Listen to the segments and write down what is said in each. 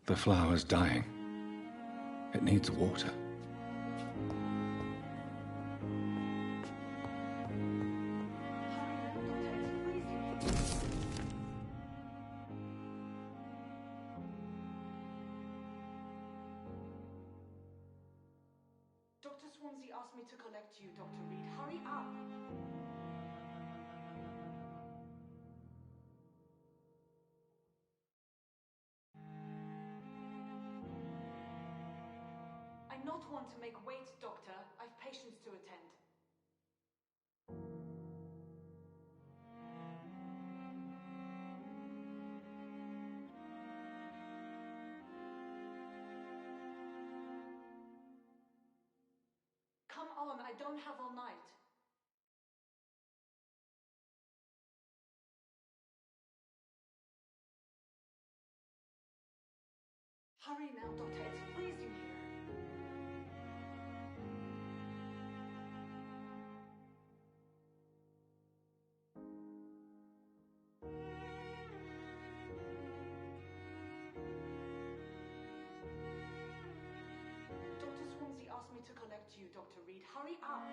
The flower's dying. It needs water. Dr. Swansea asked me to collect you, Dr. Reed. Hurry up! I'm not one to make wait, Doctor. I've patients to attend. Come on, I don't have all night. Hurry now, Doctor. It's freezing here. Dr. Swansea asked me to collect you, Dr. Reed. Hurry up!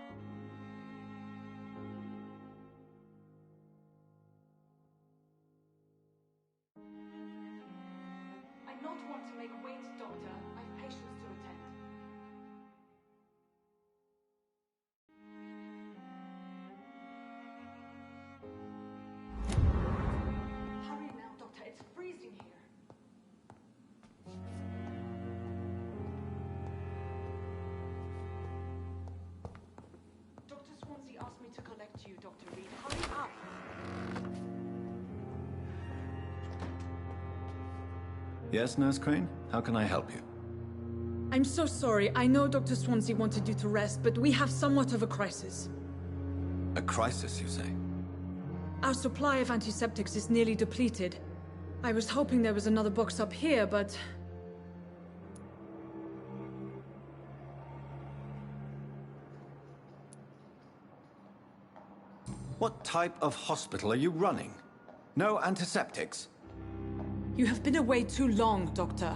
I'm not one to make wait, Doctor. I've patients to attend. Hurry now, Doctor. It's freezing here. Dr. Swansea asked me to collect you, Dr. Reed. Hurry up! Yes, Nurse Crane? How can I help you? I'm so sorry. I know Dr. Swansea wanted you to rest, but we have somewhat of a crisis. A crisis, you say? Our supply of antiseptics is nearly depleted. I was hoping there was another box up here, but... What type of hospital are you running? No antiseptics? You have been away too long, Doctor.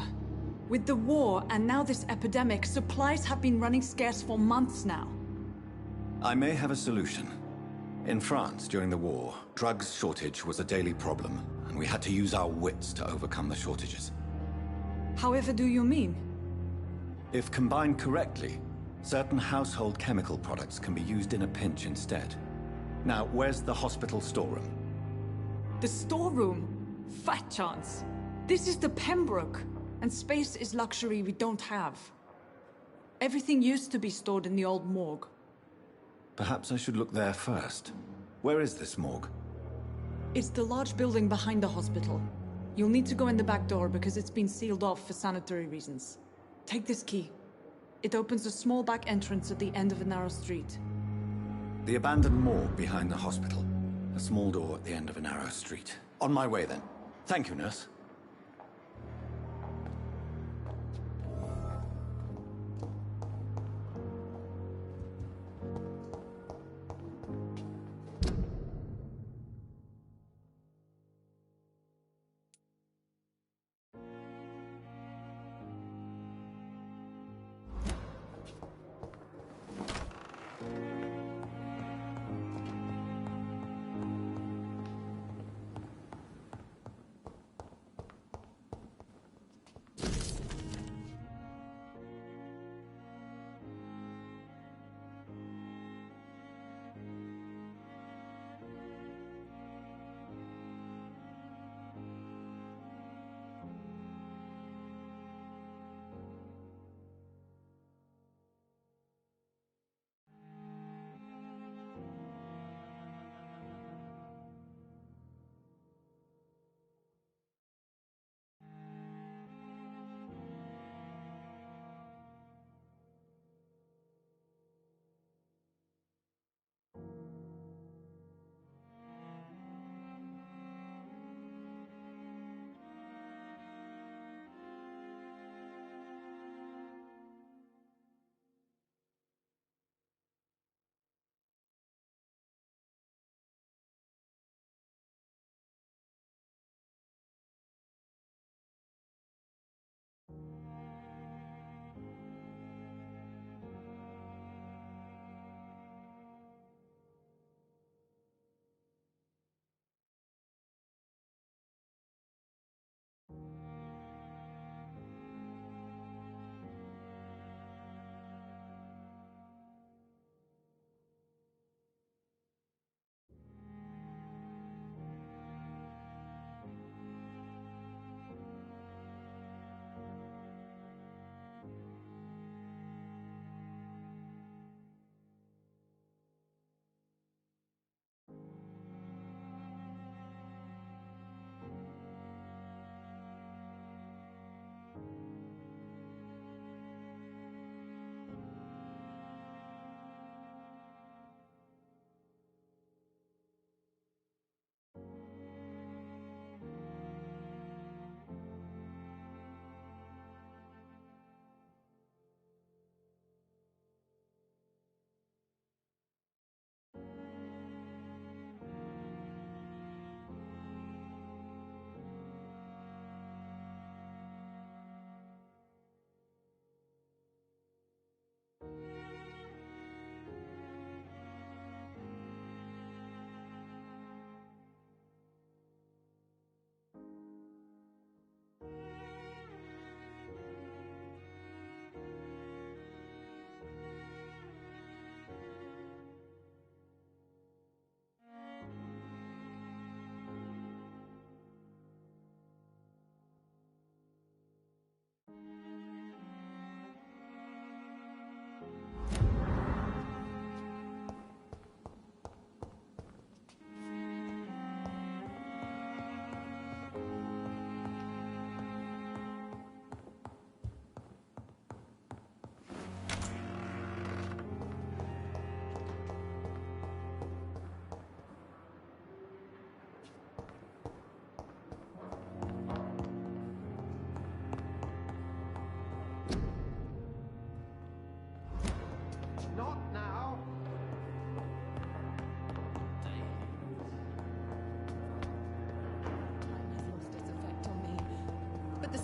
With the war and now this epidemic, supplies have been running scarce for months now. I may have a solution. In France, during the war, drugs shortage was a daily problem, and we had to use our wits to overcome the shortages. However do you mean? If combined correctly, certain household chemical products can be used in a pinch instead. Now, where's the hospital storeroom? The storeroom? Fat chance. This is the Pembroke, and space is luxury we don't have. Everything used to be stored in the old morgue. Perhaps I should look there first. Where is this morgue? It's the large building behind the hospital. You'll need to go in the back door because it's been sealed off for sanitary reasons. Take this key. It opens a small back entrance at the end of a narrow street. The abandoned morgue behind the hospital. A small door at the end of a narrow street. On my way then. Thank you, nurse.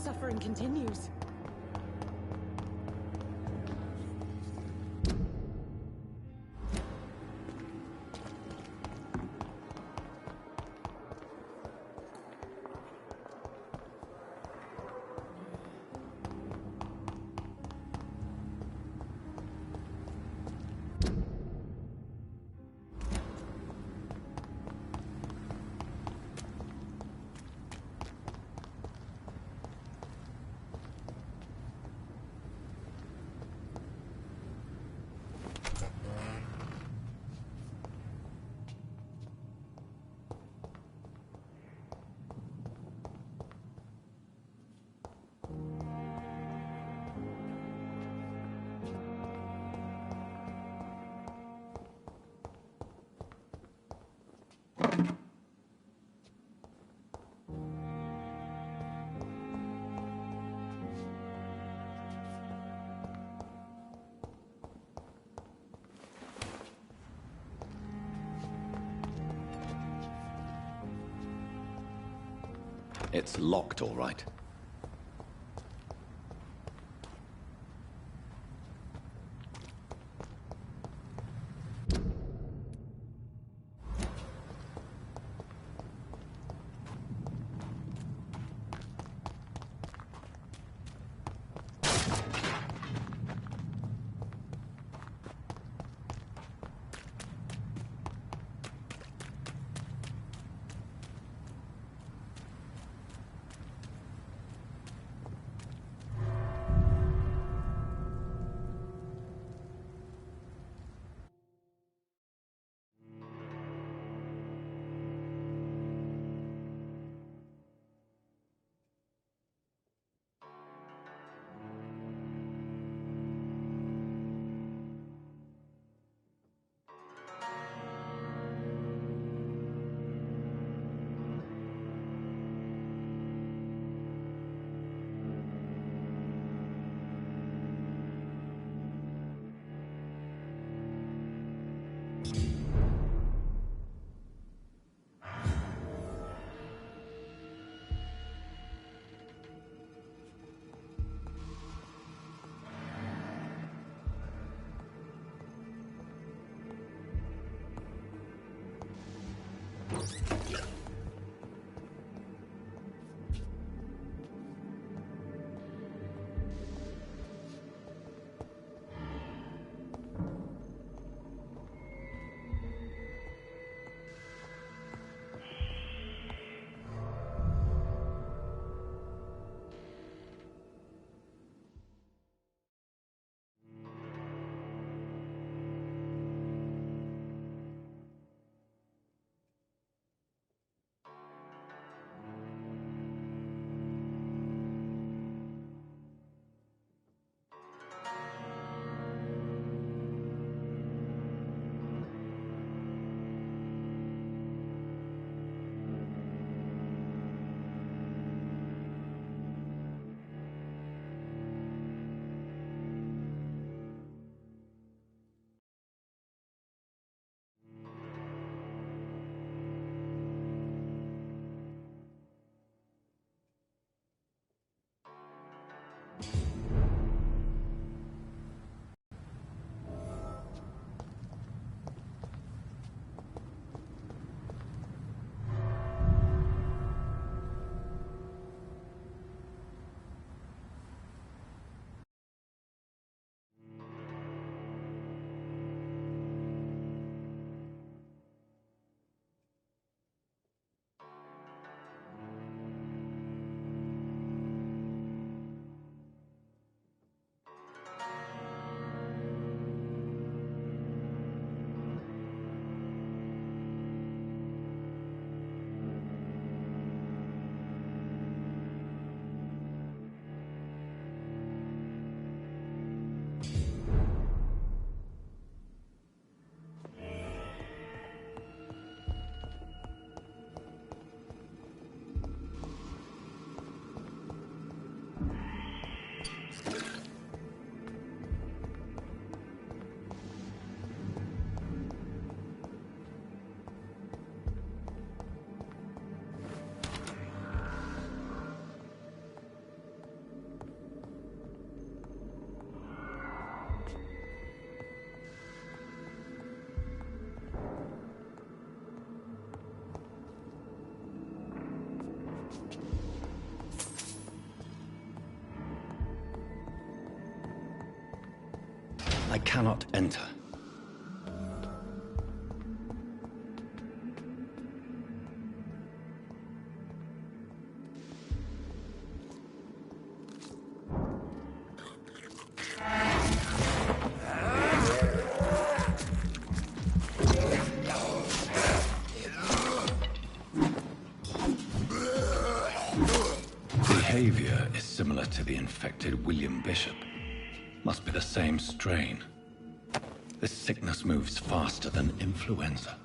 suffering continues. It's locked, all right. I cannot enter. Behavior is similar to the infected William Bishop. Must be the same strain. This sickness moves faster than influenza.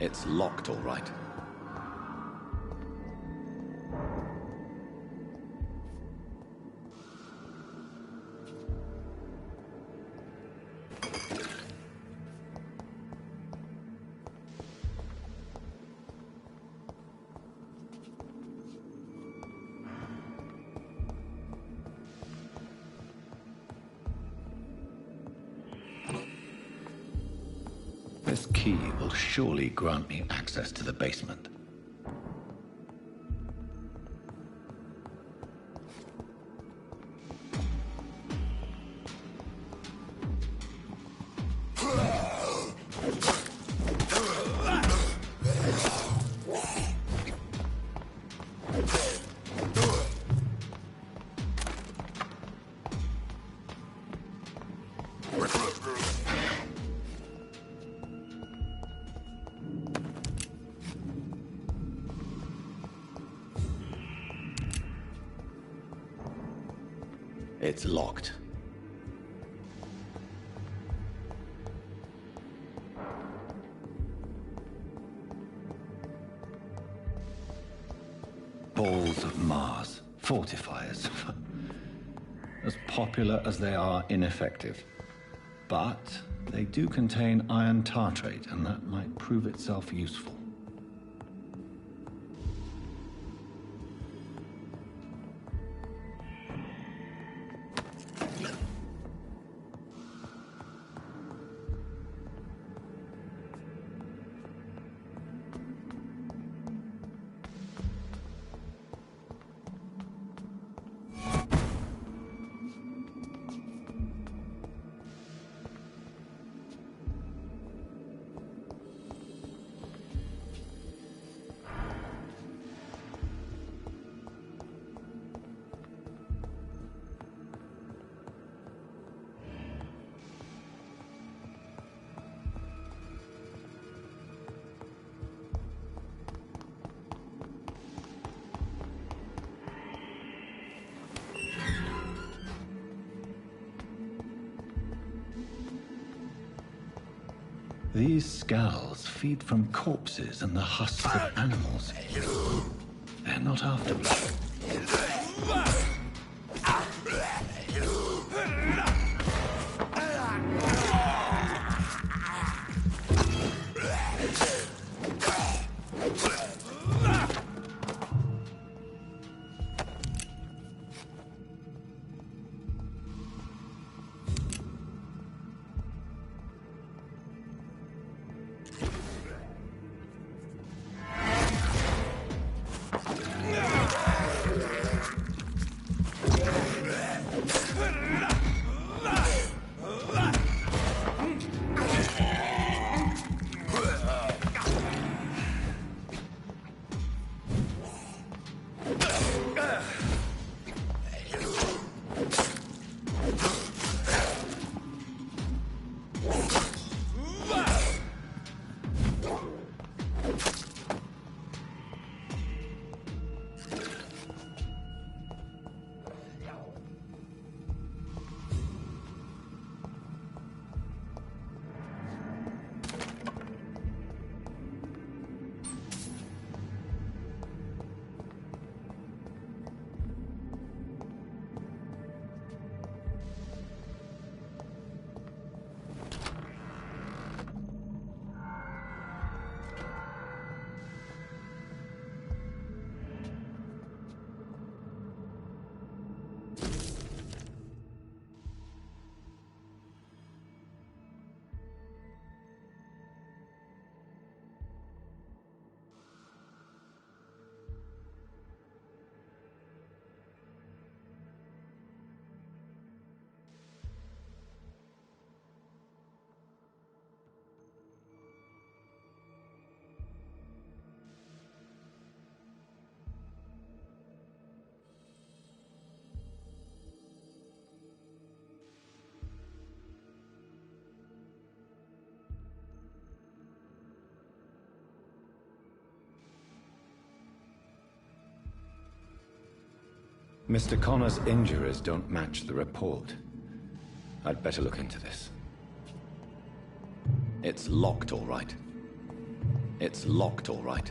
It's locked, all right. This key will surely grant me access to the basement. It's locked. Balls of Mars, fortifiers. As popular as they are ineffective. But they do contain iron tartrate, and that might prove itself useful. These scowls feed from corpses and the husks of animals. They're not after blood. Mr. Connor's injuries don't match the report. I'd better look into this. It's locked, all right. It's locked, all right.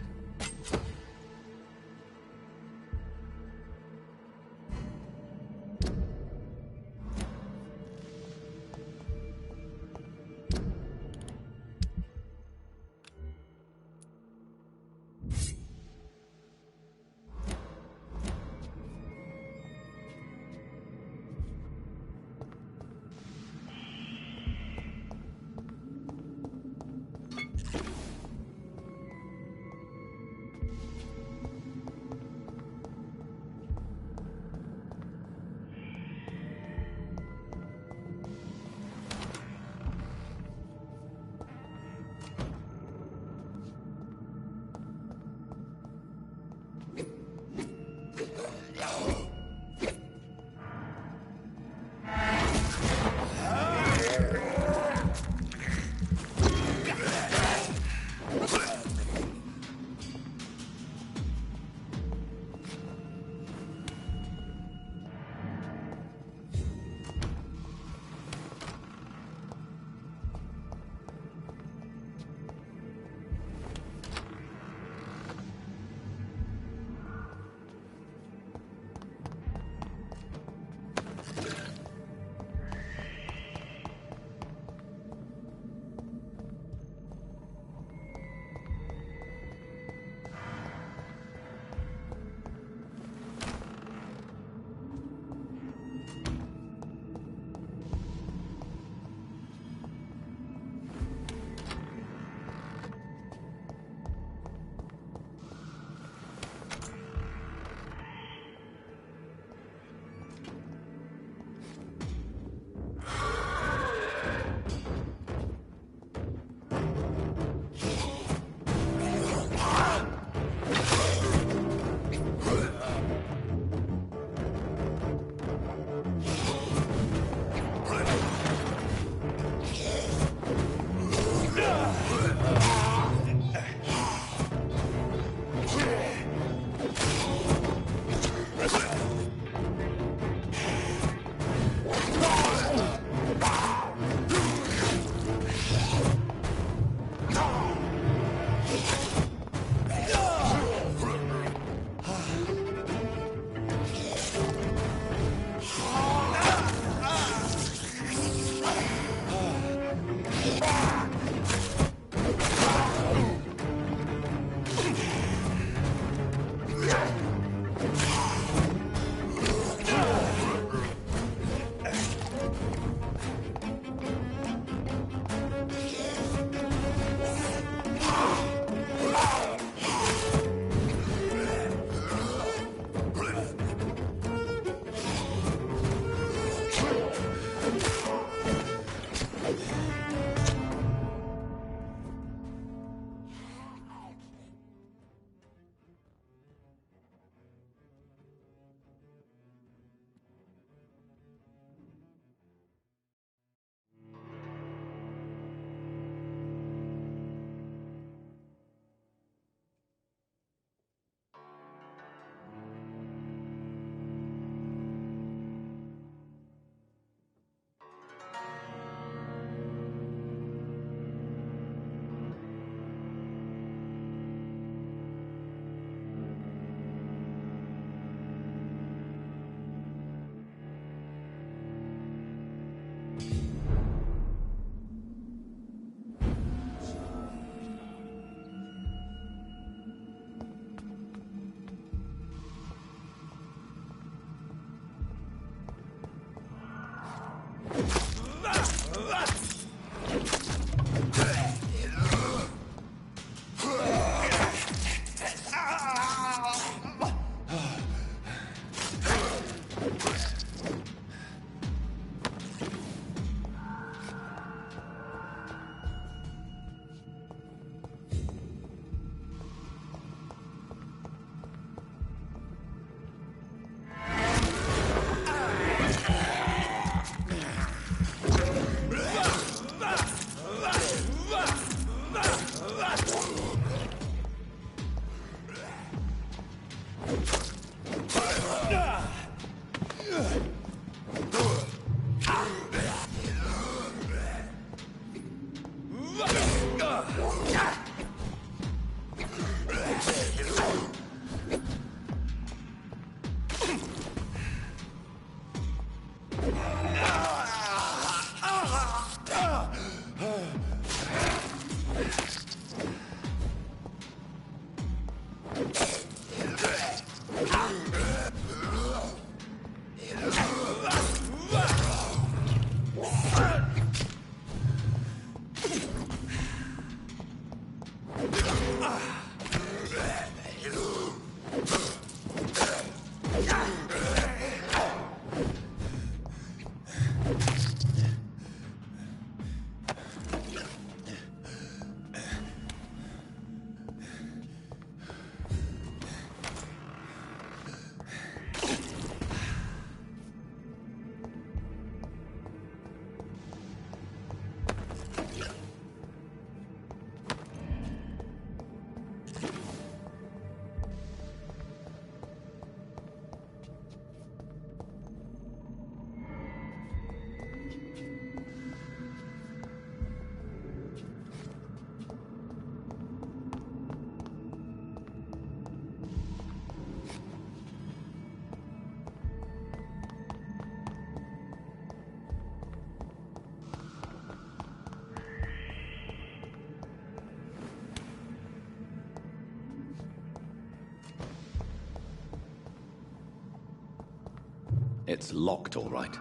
It's locked, all right.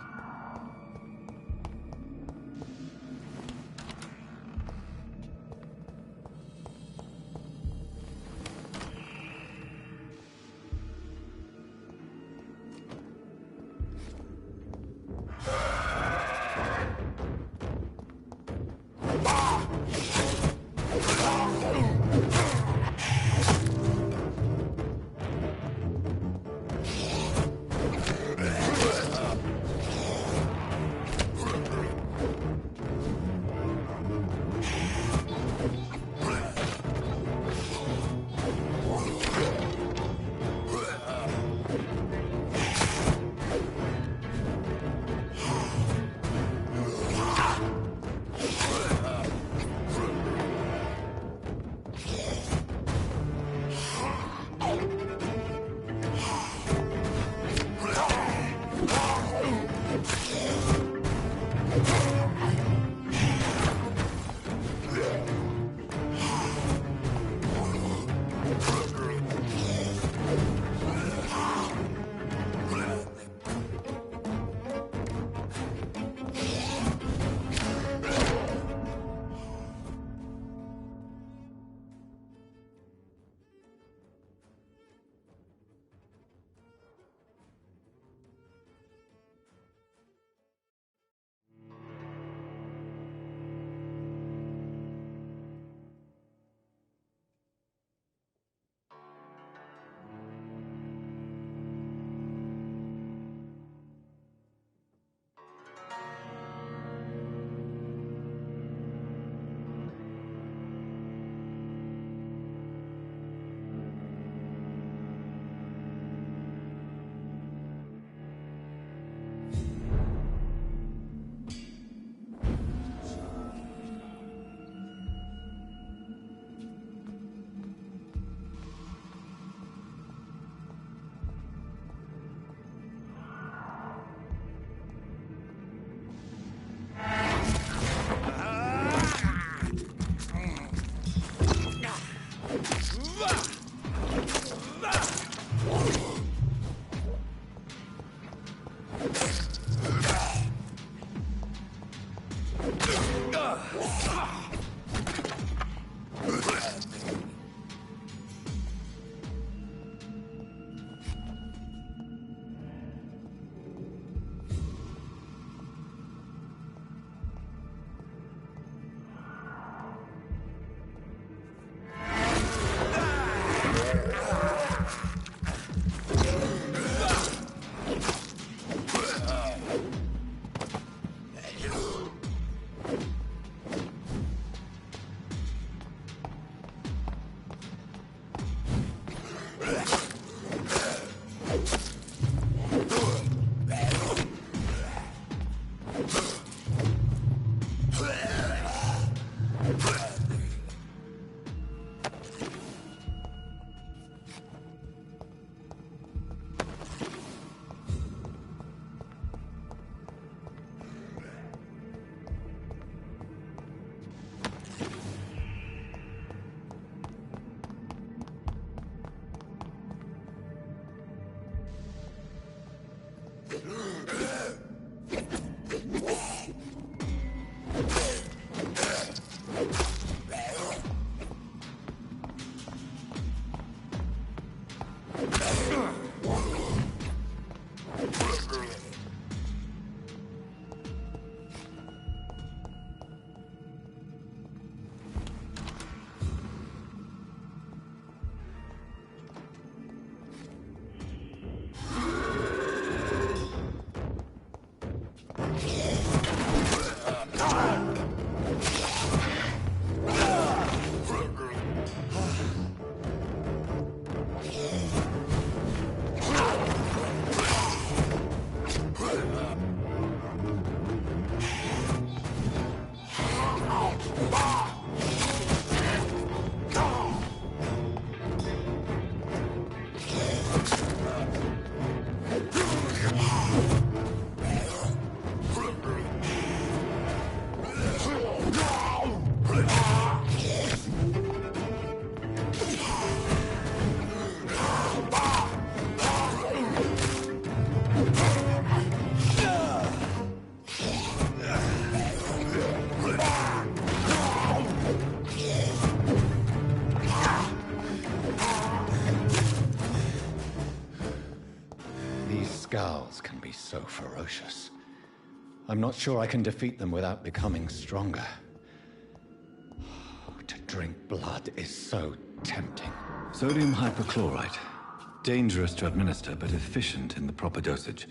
These scowls can be so ferocious. I'm not sure I can defeat them without becoming stronger. To drink blood is so tempting. Sodium hypochlorite. Dangerous to administer, but efficient in the proper dosage.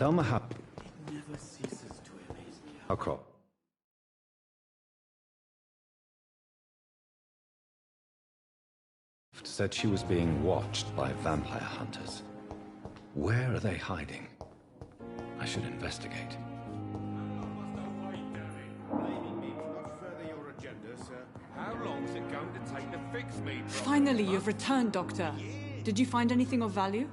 Thelma how It never ceases to amaze me. Crop said she was being watched by vampire hunters. Where are they hiding? I should investigate. How long's it going to take to fix me? Finally, you've returned, Doctor. Did you find anything of value?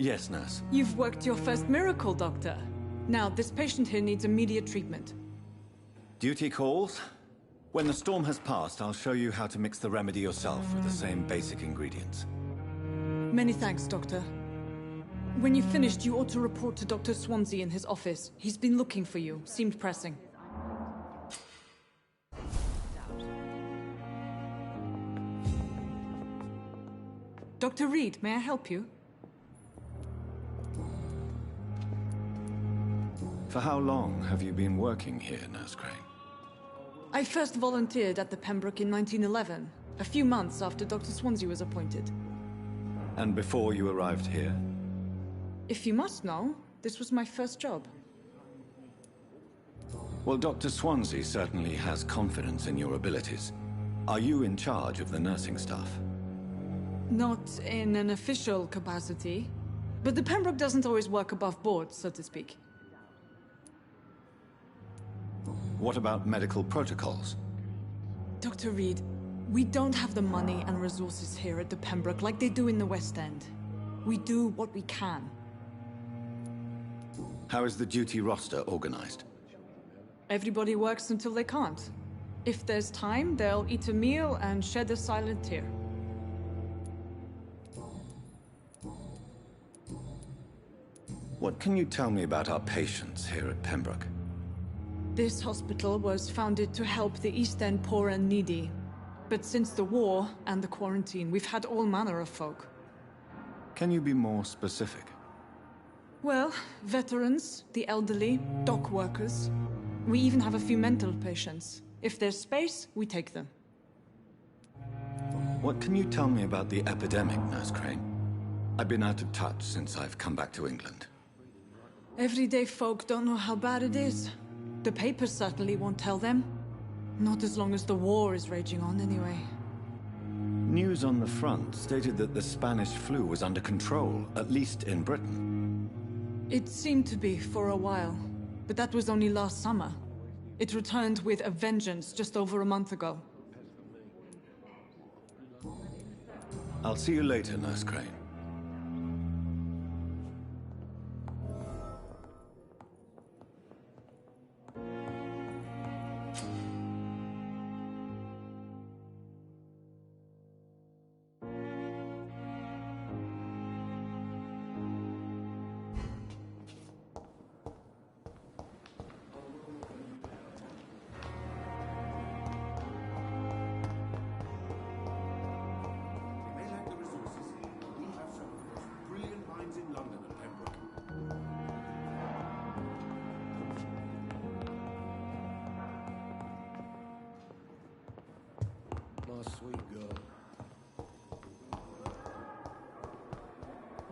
Yes, nurse. You've worked your first miracle, Doctor. Now, this patient here needs immediate treatment. Duty calls. When the storm has passed, I'll show you how to mix the remedy yourself with the same basic ingredients. Many thanks, Doctor. When you've finished, you ought to report to Dr. Swansea in his office. He's been looking for you. Seemed pressing. Dr. Reed, may I help you? For how long have you been working here, Nurse Crane? I first volunteered at the Pembroke in 1911, a few months after Dr. Swansea was appointed. And before you arrived here? If you must know, this was my first job. Well, Dr. Swansea certainly has confidence in your abilities. Are you in charge of the nursing staff? Not in an official capacity, but the Pembroke doesn't always work above board, so to speak. What about medical protocols? Dr. Reed, we don't have the money and resources here at the Pembroke like they do in the West End. We do what we can. How is the duty roster organized? Everybody works until they can't. If there's time, they'll eat a meal and shed a silent tear. What can you tell me about our patients here at Pembroke? This hospital was founded to help the East End poor and needy. But since the war and the quarantine, we've had all manner of folk. Can you be more specific? Well, veterans, the elderly, dock workers. We even have a few mental patients. If there's space, we take them. What can you tell me about the epidemic, Nurse Crane? I've been out of touch since I've come back to England. Everyday folk don't know how bad it is. The papers certainly won't tell them. Not as long as the war is raging on, anyway. News on the front stated that the Spanish flu was under control, at least in Britain. It seemed to be for a while, but that was only last summer. It returned with a vengeance just over a month ago. I'll see you later, Nurse Crane. My sweet girl.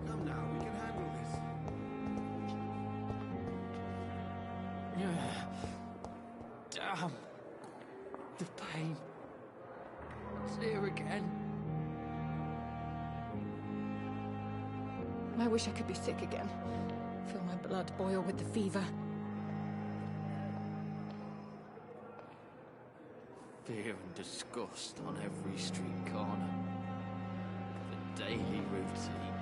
Come now, we can handle this. Damn. The pain. It's here again. I wish I could be sick again. Feel my blood boil with the fever. Fear and disgust on every street corner. The daily routine.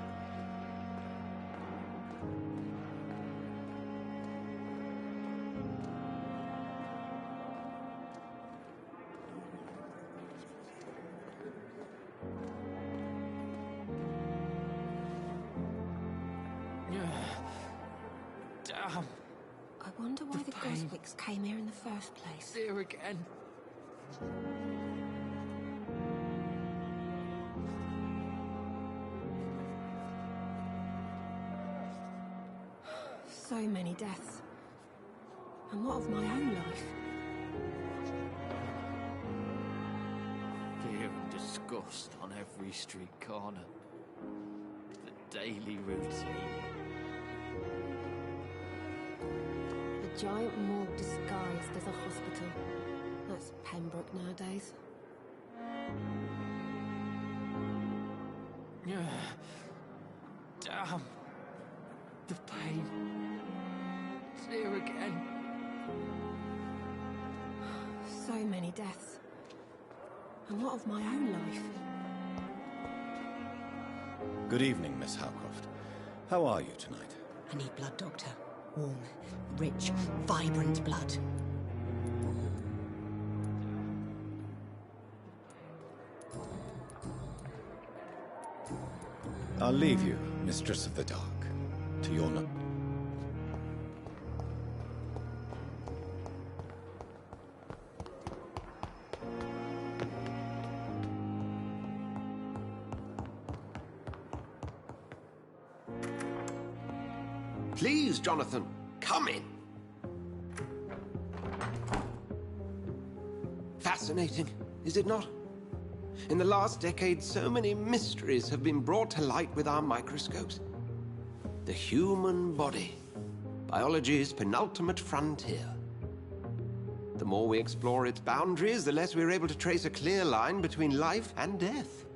Damn. I wonder why the Goswicks came here in the first place. Here again. So many deaths. And what of my own life? Fear and disgust on every street corner. The daily routine. giant morgue disguised as a hospital. That's Pembroke nowadays. Damn. The pain. It's here again. So many deaths. And what of my own life? Good evening, Miss Howcroft. How are you tonight? I need blood, Doctor. Warm, rich, vibrant blood. I'll leave you, Mistress of the Dark, to your note. Please, Jonathan, come in. Fascinating, is it not? In the last decade, so many mysteries have been brought to light with our microscopes. The human body, biology's penultimate frontier. The more we explore its boundaries, the less we're able to trace a clear line between life and death.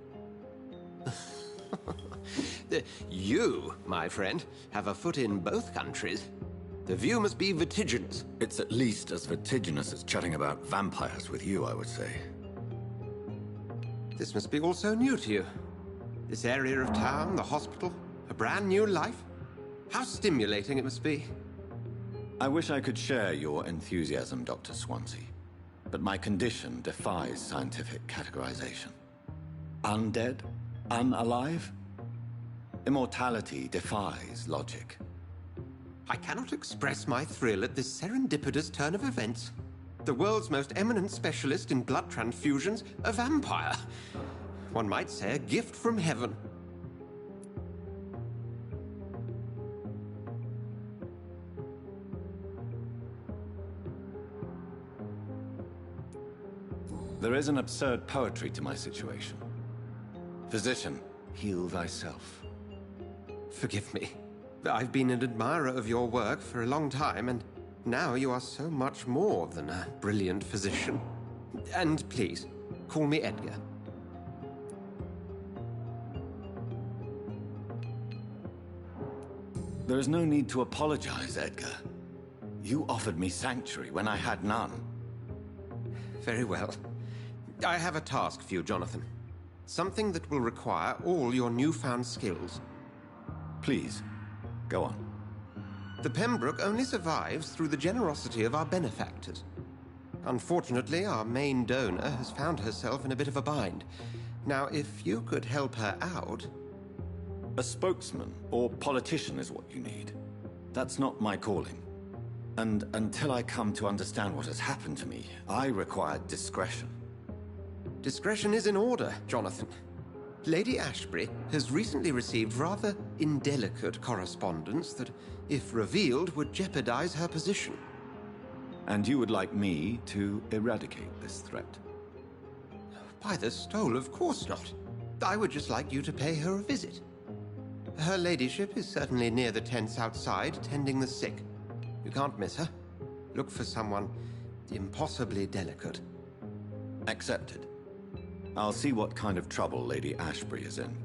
You, my friend, have a foot in both countries. The view must be vertiginous. It's at least as vertiginous as chatting about vampires with you, I would say. This must be all so new to you. This area of town, the hospital, a brand new life. How stimulating it must be. I wish I could share your enthusiasm, Dr. Swansea, but my condition defies scientific categorization. Undead? Unalive? Immortality defies logic. I cannot express my thrill at this serendipitous turn of events. The world's most eminent specialist in blood transfusions, a vampire. One might say a gift from heaven. There is an absurd poetry to my situation. Physician, heal thyself. Forgive me. I've been an admirer of your work for a long time, and now you are so much more than a brilliant physician. And please, call me Edgar. There is no need to apologize, Edgar. You offered me sanctuary when I had none. Very well. I have a task for you, Jonathan. Something that will require all your newfound skills. Please, go on. The Pembroke only survives through the generosity of our benefactors. Unfortunately, our main donor has found herself in a bit of a bind. Now, if you could help her out... A spokesman or politician is what you need. That's not my calling. And until I come to understand what has happened to me, I require discretion. Discretion is in order, Jonathan. Lady Ashbury has recently received rather indelicate correspondence that, if revealed, would jeopardize her position. And you would like me to eradicate this threat? By the stole, of course not. I would just like you to pay her a visit. Her ladyship is certainly near the tents outside, tending the sick. You can't miss her. Look for someone impossibly delicate. Accepted. I'll see what kind of trouble Lady Ashbury is in.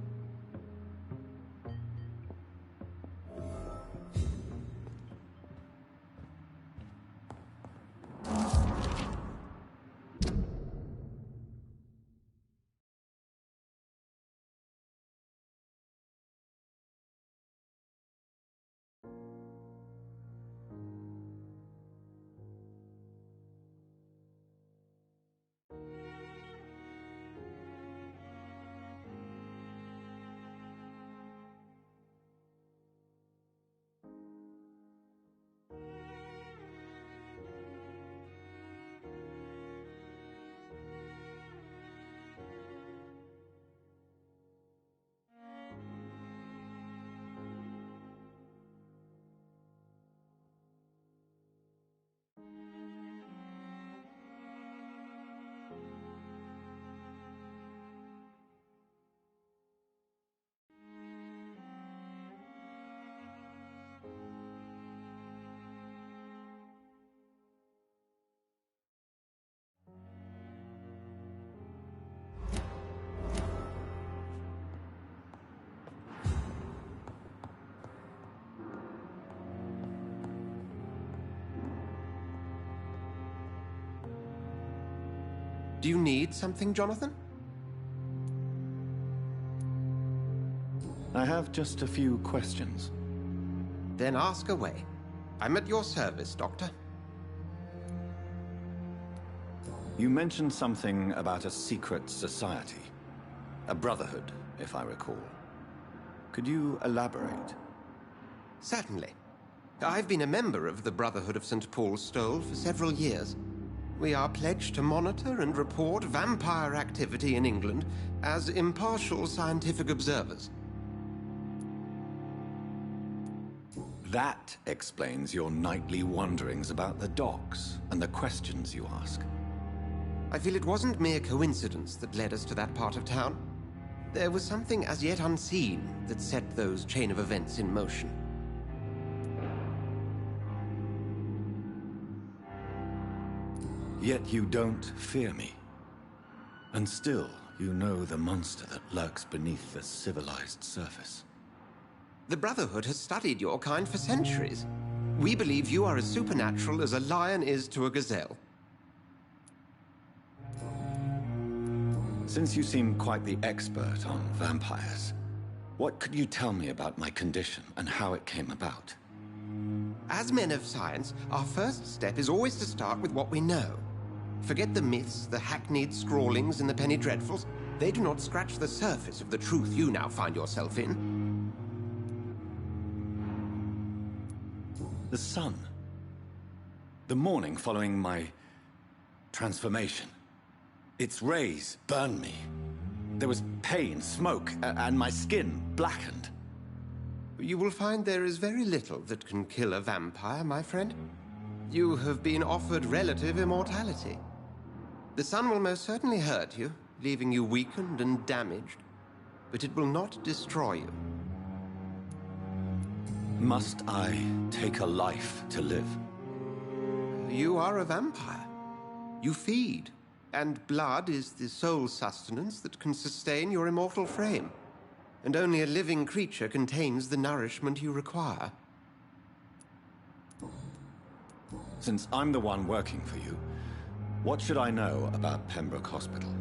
Do you need something, Jonathan? I have just a few questions. Then ask away. I'm at your service, Doctor. You mentioned something about a secret society. A brotherhood, if I recall. Could you elaborate? Certainly. I've been a member of the Brotherhood of St. Paul's Stole for several years. We are pledged to monitor and report vampire activity in England as impartial scientific observers. That explains your nightly wanderings about the docks and the questions you ask. I feel it wasn't mere coincidence that led us to that part of town. There was something as yet unseen that set those chain of events in motion. Yet you don't fear me. And still, you know the monster that lurks beneath the civilized surface. The Brotherhood has studied your kind for centuries. We believe you are as supernatural as a lion is to a gazelle. Since you seem quite the expert on vampires, what could you tell me about my condition and how it came about? As men of science, our first step is always to start with what we know. Forget the myths, the hackneyed scrawlings, and the penny dreadfuls. They do not scratch the surface of the truth you now find yourself in. The sun. The morning following my transformation. Its rays burned me. There was pain, smoke, and my skin blackened. You will find there is very little that can kill a vampire, my friend. You have been offered relative immortality. The sun will most certainly hurt you, leaving you weakened and damaged, but it will not destroy you. Must I take a life to live? You are a vampire. You feed, and blood is the sole sustenance that can sustain your immortal frame. And only a living creature contains the nourishment you require. Since I'm the one working for you, what should I know about Pembroke Hospital?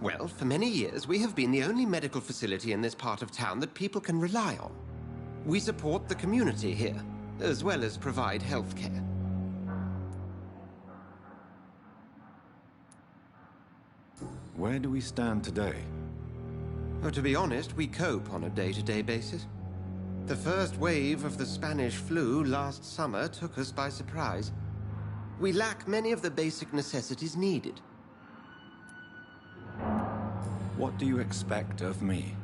Well, for many years, we have been the only medical facility in this part of town that people can rely on. We support the community here, as well as provide health care. Where do we stand today? Well, to be honest, we cope on a day-to-day basis. The first wave of the Spanish flu last summer took us by surprise. We lack many of the basic necessities needed. What do you expect of me?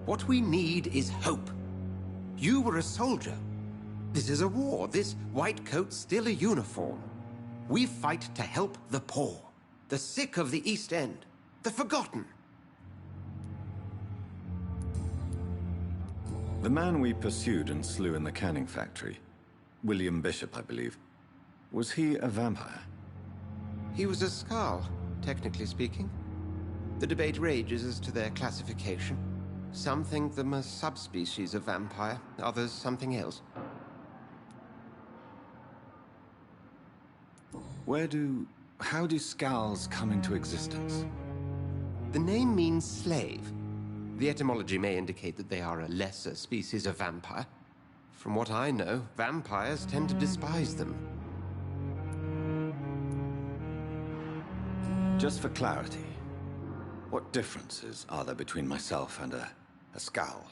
What we need is hope. You were a soldier. This is a war. This white coat's still a uniform. We fight to help the poor, the sick of the East End, the forgotten. The man we pursued and slew in the canning factory, William Bishop, I believe, was he a vampire? He was a Skald, technically speaking. The debate rages as to their classification. Some think them a subspecies of vampire, others something else. How do Skalds come into existence? The name means slave. The etymology may indicate that they are a lesser species of vampire. From what I know, vampires tend to despise them. Just for clarity, what differences are there between myself and a Skald?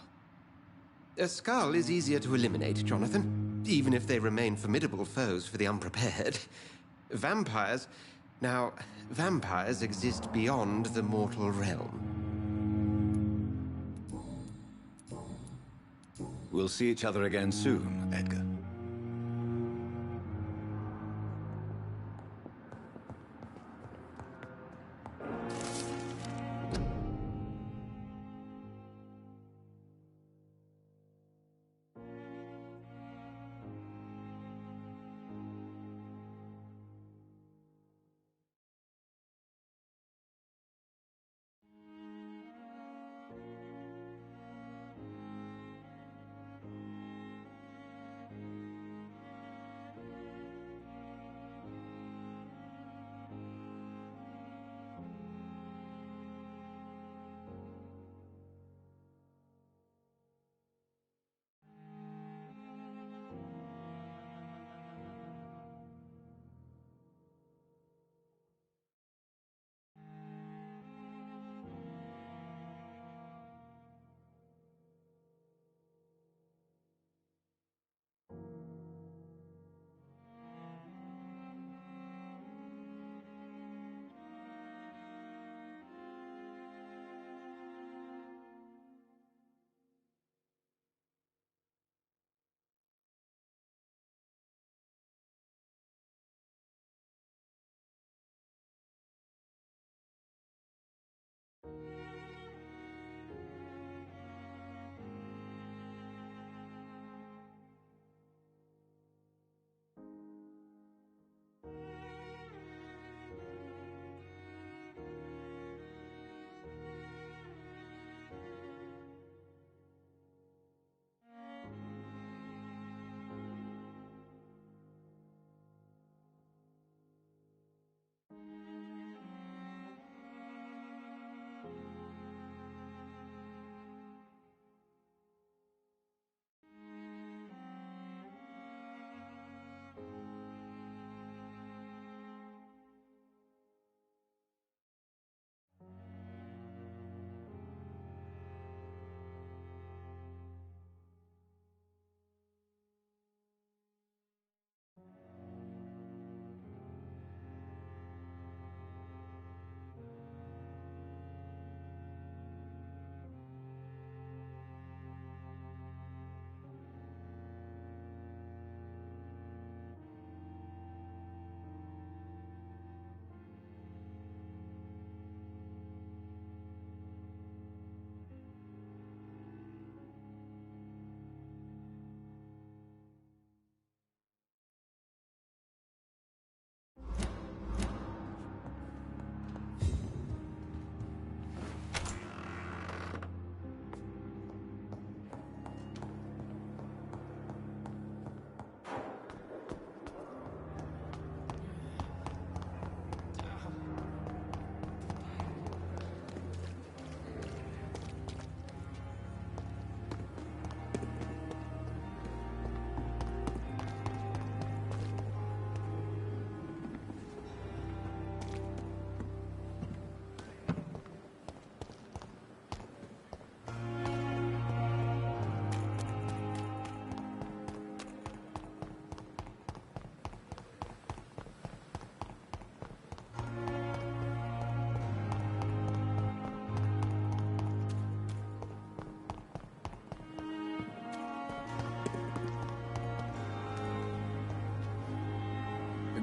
A Skald is easier to eliminate, Jonathan, even if they remain formidable foes for the unprepared. Vampires... Now, vampires exist beyond the mortal realm. We'll see each other again soon, Edgar.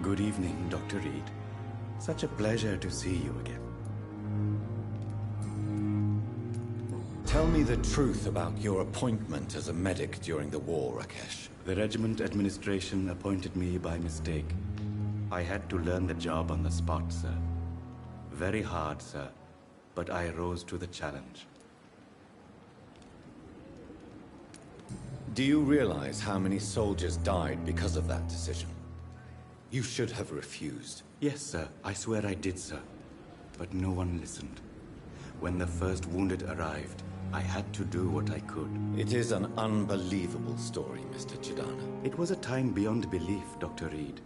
Good evening, Dr. Reed. Such a pleasure to see you again. Tell me the truth about your appointment as a medic during the war, Rakesh. The regiment administration appointed me by mistake. I had to learn the job on the spot, sir. Very hard, sir, but I rose to the challenge. Do you realize how many soldiers died because of that decision? You should have refused. Yes, sir. I swear I did, sir. But no one listened. When the first wounded arrived, I had to do what I could. It is an unbelievable story, Mr. Chidana. It was a time beyond belief, Dr. Reed.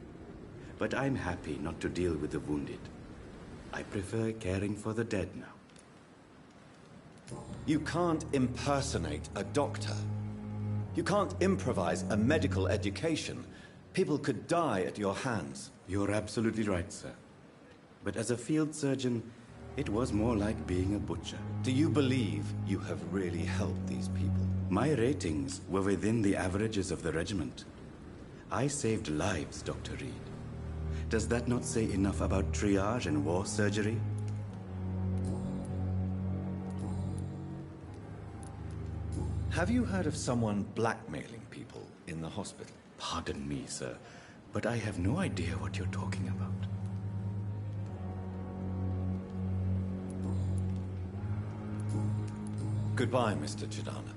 But I'm happy not to deal with the wounded. I prefer caring for the dead now. You can't impersonate a doctor. You can't improvise a medical education. People could die at your hands. You're absolutely right, sir. But as a field surgeon, it was more like being a butcher. Do you believe you have really helped these people? My ratings were within the averages of the regiment. I saved lives, Dr. Reed. Does that not say enough about triage and war surgery? Have you heard of someone blackmailing people in the hospital? Pardon me, sir, but I have no idea what you're talking about. Goodbye, Mr. Chidana.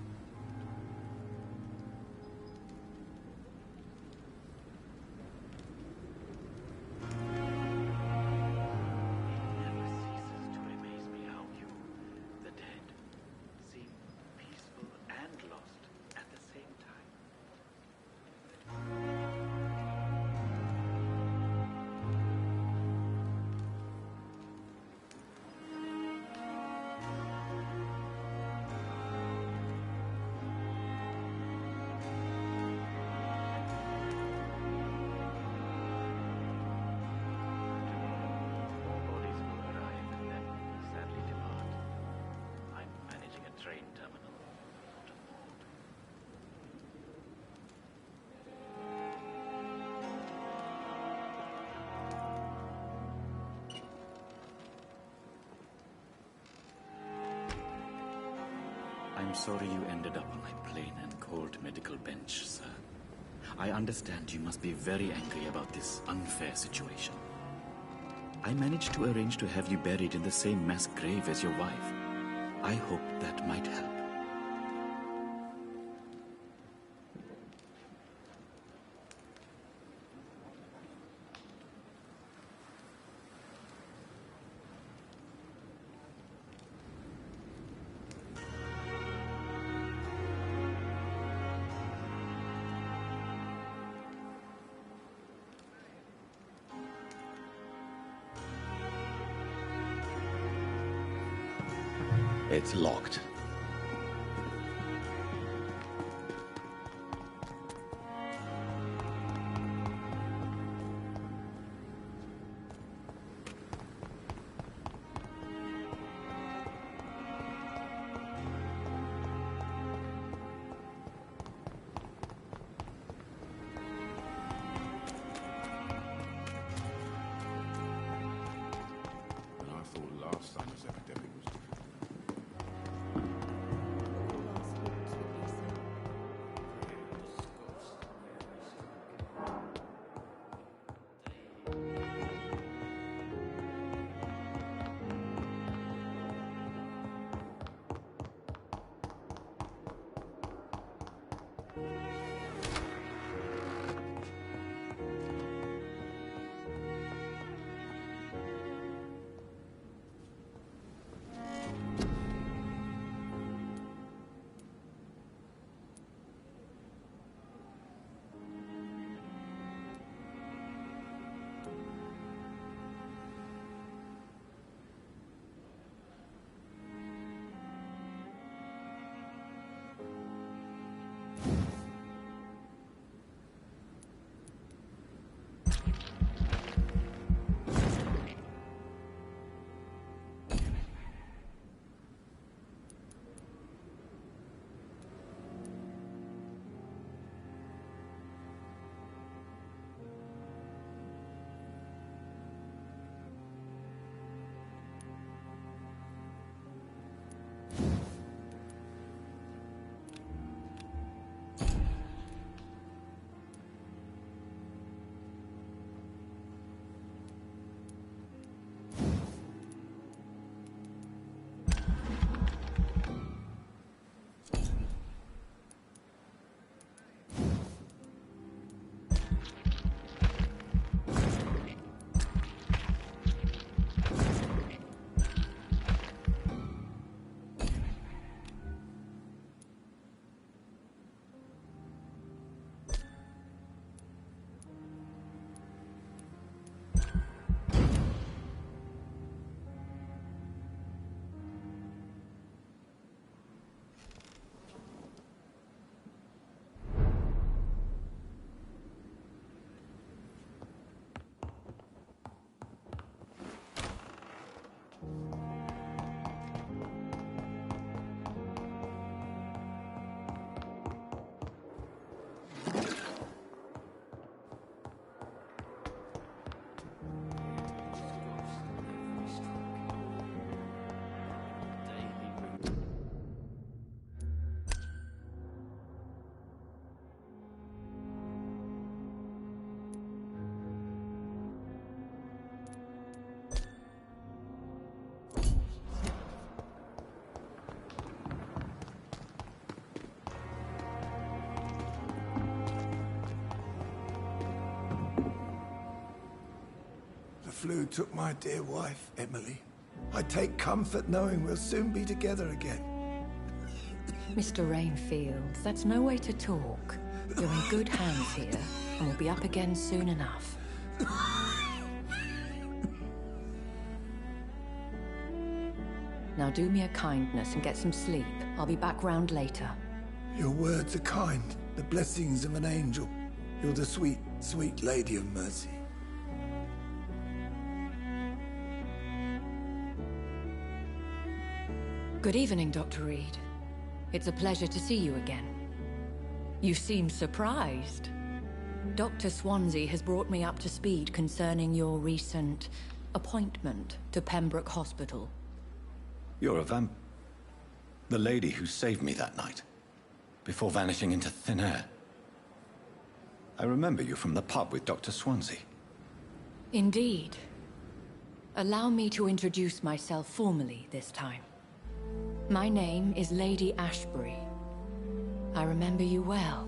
I'm sorry you ended up on my plain and cold medical bench, sir. I understand you must be very angry about this unfair situation. I managed to arrange to have you buried in the same mass grave as your wife. I hope that might help. It's locked. I thought last time this epidemic was different. flu took my dear wife, Emily. I take comfort knowing we'll soon be together again. Mr. Rainfield, that's no way to talk. You're in good hands here, and we'll be up again soon enough. Now do me a kindness and get some sleep. I'll be back round later. Your words are kind, the blessings of an angel. You're the sweet, sweet Lady of Mercy. Good evening, Dr. Reed. It's a pleasure to see you again. You seem surprised. Dr. Swansea has brought me up to speed concerning your recent appointment to Pembroke Hospital. You're a the lady who saved me that night, before vanishing into thin air. I remember you from the pub with Dr. Swansea. Indeed. Allow me to introduce myself formally this time. My name is Lady Ashbury. I remember you well,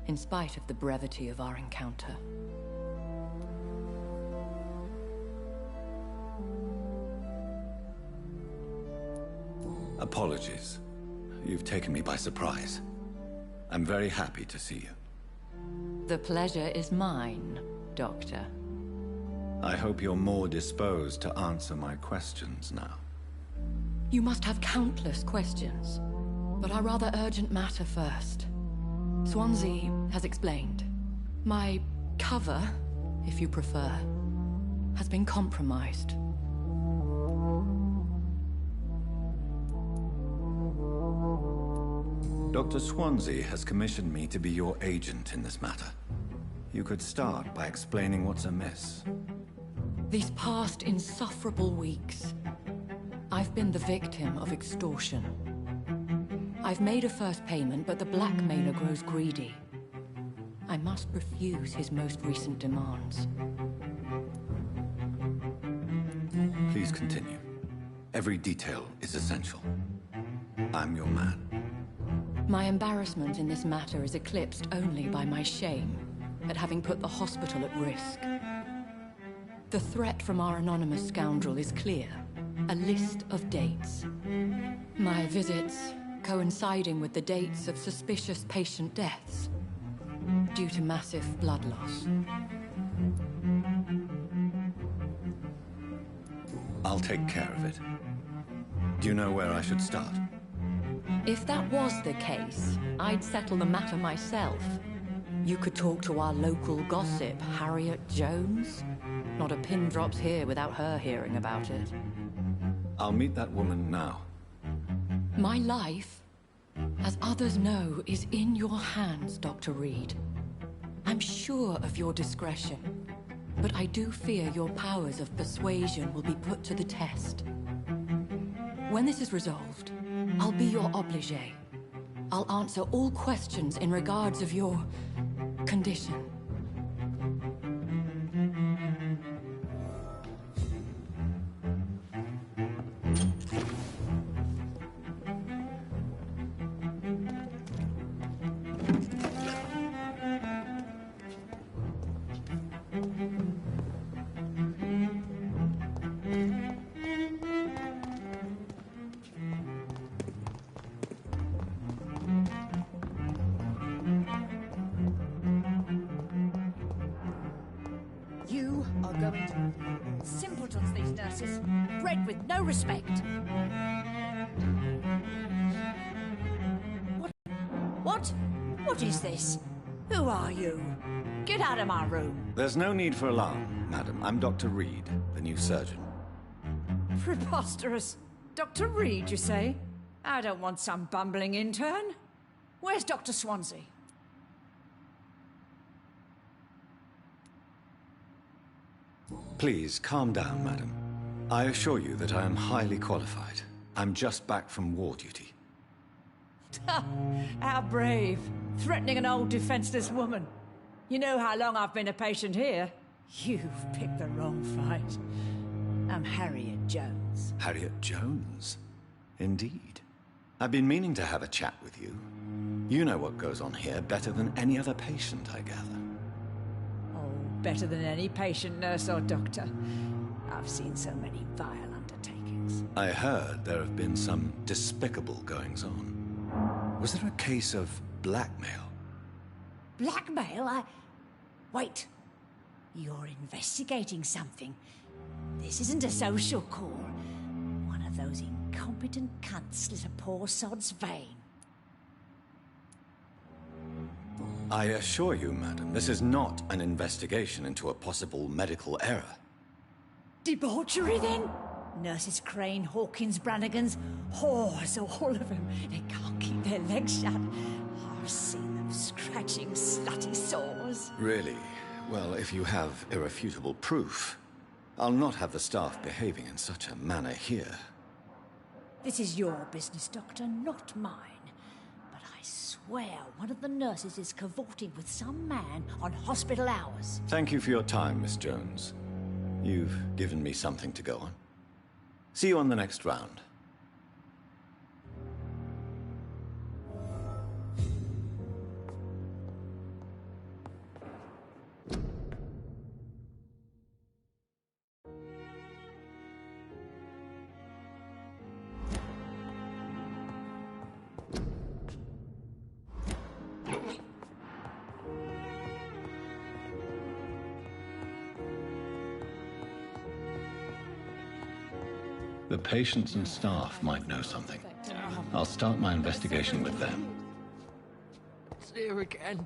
in spite of the brevity of our encounter. Apologies. You've taken me by surprise. I'm very happy to see you. The pleasure is mine, Doctor. I hope you're more disposed to answer my questions now. You must have countless questions, but our rather urgent matter first. Swansea has explained. My cover, if you prefer, has been compromised. Dr. Swansea has commissioned me to be your agent in this matter. You could start by explaining what's amiss. These past insufferable weeks, I've been the victim of extortion. I've made a first payment, but the blackmailer grows greedy. I must refuse his most recent demands. Please continue. Every detail is essential. I'm your man. My embarrassment in this matter is eclipsed only by my shame at having put the hospital at risk. The threat from our anonymous scoundrel is clear. A list of dates. My visits coinciding with the dates of suspicious patient deaths due to massive blood loss. I'll take care of it. Do you know where I should start? If that was the case, I'd settle the matter myself. You could talk to our local gossip, Harriet Jones. Not a pin drops here without her hearing about it. I'll meet that woman now. My life, as others know, is in your hands, Dr. Reed. I'm sure of your discretion, but I do fear your powers of persuasion will be put to the test. When this is resolved, I'll be your obligé. I'll answer all questions in regards of your condition. You are going to... Simpletons, these nurses. Bred with no respect. What? What is this? Who are you? Get out of my room. There's no need for alarm, madam. I'm Dr. Reed, the new surgeon. Preposterous. Dr. Reed, you say? I don't want some bumbling intern. Where's Dr. Swansea? Please, calm down, madam. I assure you that I am highly qualified. I'm just back from war duty. How brave. Threatening an old defenseless woman. You know how long I've been a patient here? You've picked the wrong fight. I'm Harriet Jones. Harriet Jones? Indeed. I've been meaning to have a chat with you. You know what goes on here better than any other patient, I gather. Oh, Better than any patient, nurse, or doctor. I've seen so many vile undertakings. I heard there have been some despicable goings-on. Was there a case of blackmail? Blackmail? Wait. You're investigating something. This isn't a social call. One of those incompetent cunts slit a poor sod's vein. I assure you, madam, this is not an investigation into a possible medical error. Debauchery, then? Nurses Crane, Hawkins, Brannigans, whores, all of them. They can't keep their legs shut. I've seen them scratching slutty sores. Really? Well, if you have irrefutable proof, I'll not have the staff behaving in such a manner here. This is your business, Doctor, not mine. But I swear one of the nurses is cavorting with some man on hospital hours. Thank you for your time, Miss Jones. You've given me something to go on. See you on the next round. The patients and staff might know something. I'll start my investigation with them. It's here again.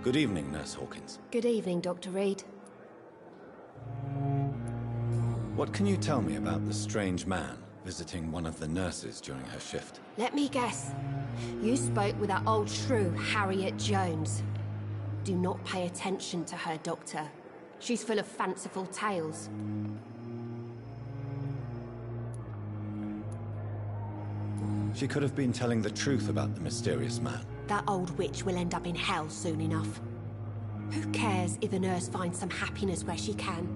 Good evening, Nurse Hawkins. Good evening, Dr. Reed. What can you tell me about the strange man visiting one of the nurses during her shift? Let me guess. You spoke with that old shrew, Harriet Jones. Do not pay attention to her, Doctor. She's full of fanciful tales. She could have been telling the truth about the mysterious man. That old witch will end up in hell soon enough. Who cares if the nurse finds some happiness where she can?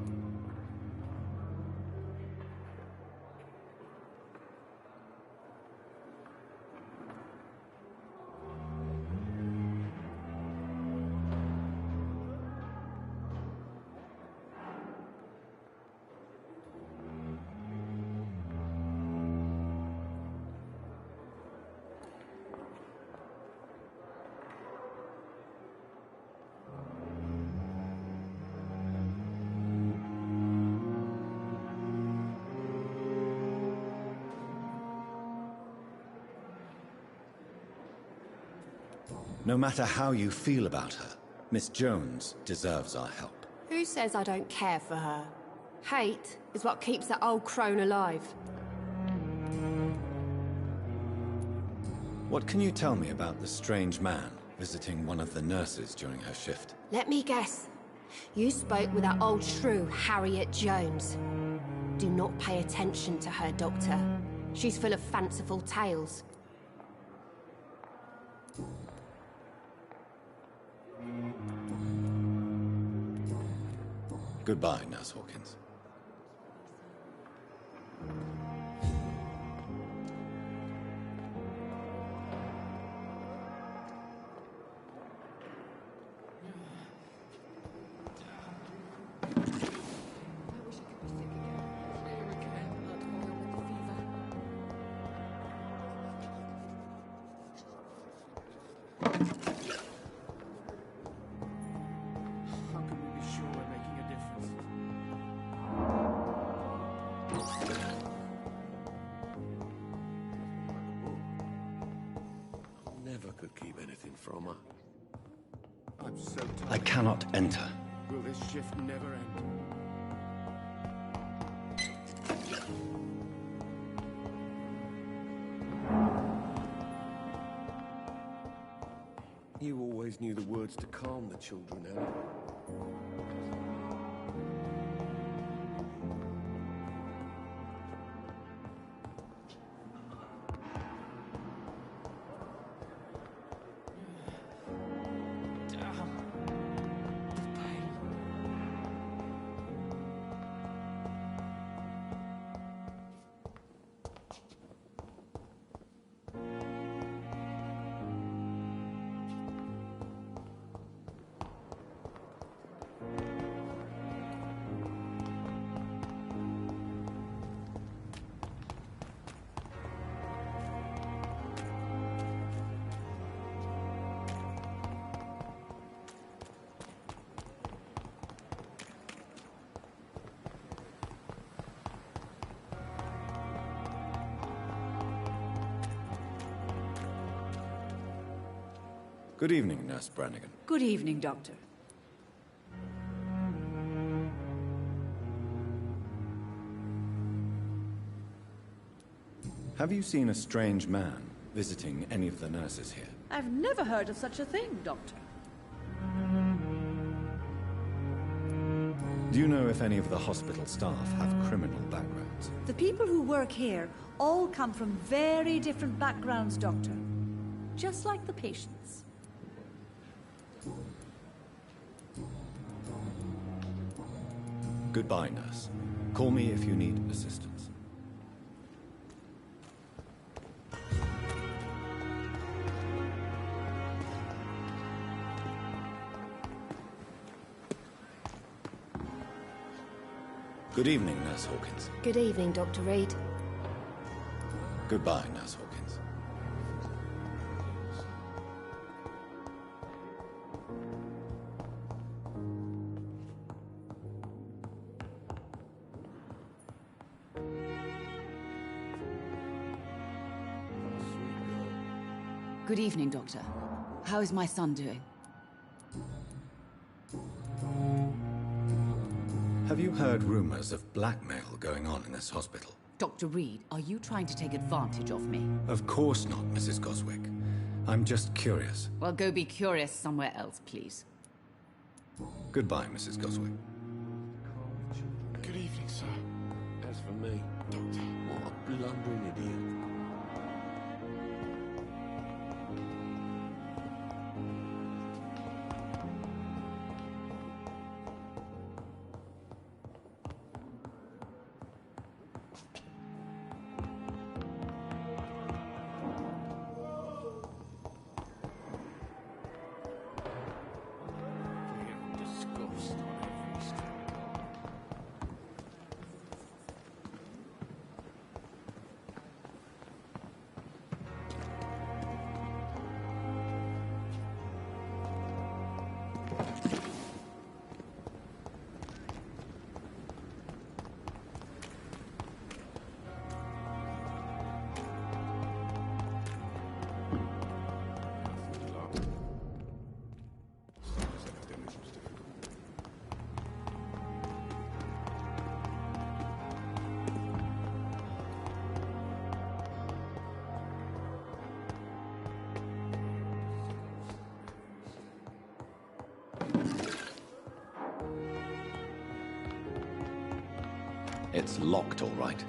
No matter how you feel about her, Miss Jones deserves our help. Who says I don't care for her? Hate is what keeps that old crone alive. What can you tell me about the strange man visiting one of the nurses during her shift? Let me guess. You spoke with that old shrew, Harriet Jones. Do not pay attention to her, Doctor. She's full of fanciful tales. Goodbye, Nurse Hawkins. Could keep anything from her. I'm so tired. I cannot enter. Will this shift never end? You always knew the words to calm the children, Ellen. Good evening, Nurse Brannigan. Good evening, Doctor. Have you seen a strange man visiting any of the nurses here? I've never heard of such a thing, Doctor. Do you know if any of the hospital staff have criminal backgrounds? The people who work here all come from very different backgrounds, Doctor. Just like the patients. Goodbye, nurse. Call me if you need assistance. Good evening, Nurse Hawkins. Good evening, Dr. Reed. Goodbye, Nurse Hawkins. Good evening, Doctor. How is my son doing? Have you heard rumors of blackmail going on in this hospital? Dr. Reed, are you trying to take advantage of me? Of course not, Mrs. Goswick. I'm just curious. Well, go be curious somewhere else, please. Goodbye, Mrs. Goswick. Good evening, sir. As for me, Doctor, what a blundering idiot. Disgust on every street. It's locked, all right.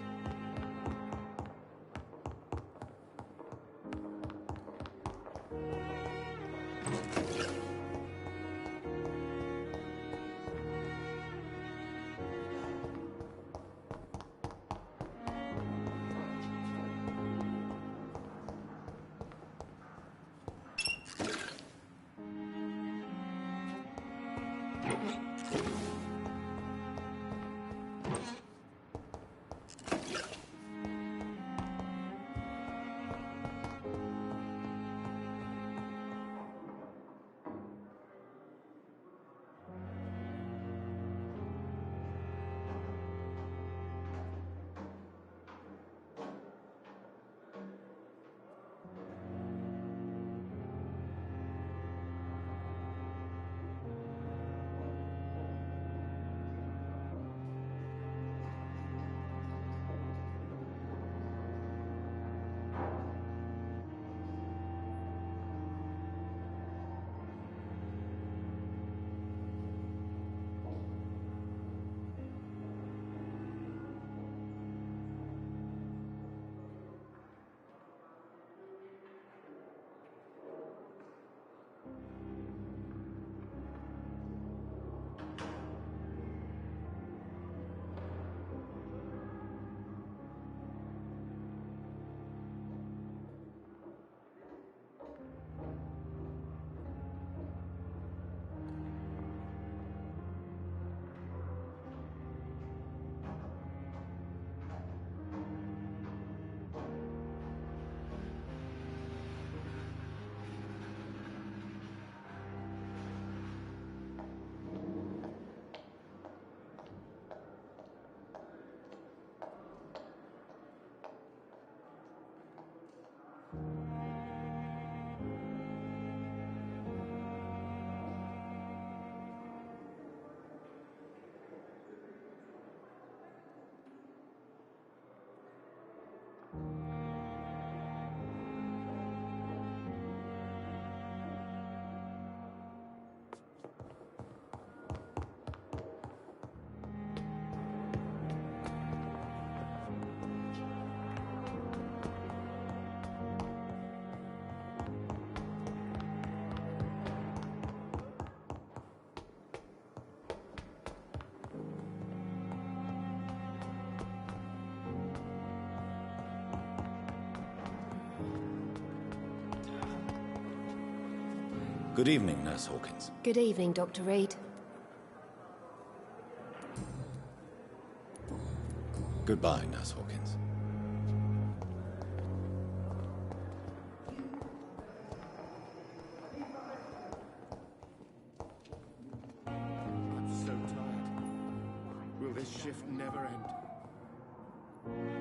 Good evening, Nurse Hawkins. Good evening, Dr. Reed. Goodbye, Nurse Hawkins. I'm so tired. Will this shift never end?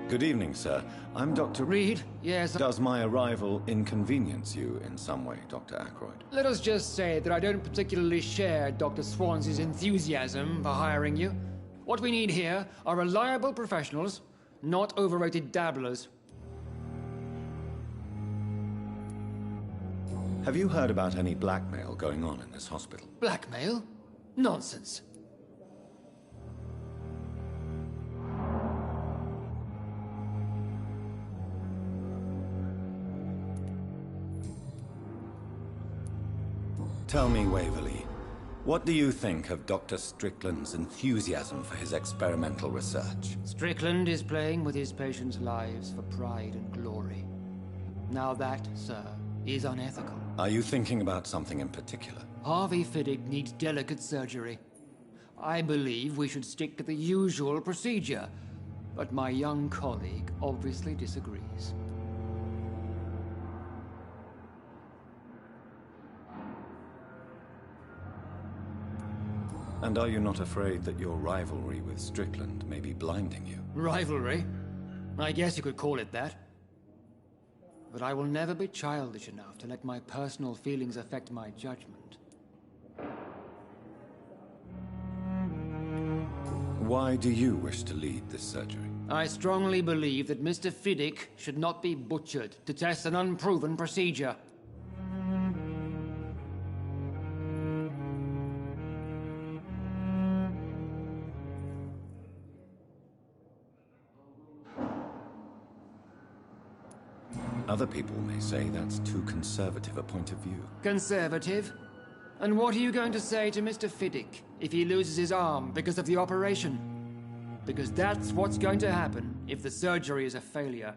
Good evening, sir. I'm Dr. Reed? Yes. Does my arrival inconvenience you in some way, Dr. Ackroyd? Let us just say that I don't particularly share Dr. Swansea's enthusiasm for hiring you. What we need here are reliable professionals, not overrated dabblers. Have you heard about any blackmail going on in this hospital? Blackmail? Nonsense. Tell me, Waverly, what do you think of Dr. Strickland's enthusiasm for his experimental research? Strickland is playing with his patients' lives for pride and glory. Now that, sir, is unethical. Are you thinking about something in particular? Harvey Fiddick needs delicate surgery. I believe we should stick to the usual procedure, but my young colleague obviously disagrees. And are you not afraid that your rivalry with Strickland may be blinding you? Rivalry? I guess you could call it that. But I will never be childish enough to let my personal feelings affect my judgment. Why do you wish to lead this surgery? I strongly believe that Mr. Fiddick should not be butchered to test an unproven procedure. Other people may say that's too conservative a point of view. Conservative? And what are you going to say to Mr. Fiddick if he loses his arm because of the operation? Because that's what's going to happen if the surgery is a failure.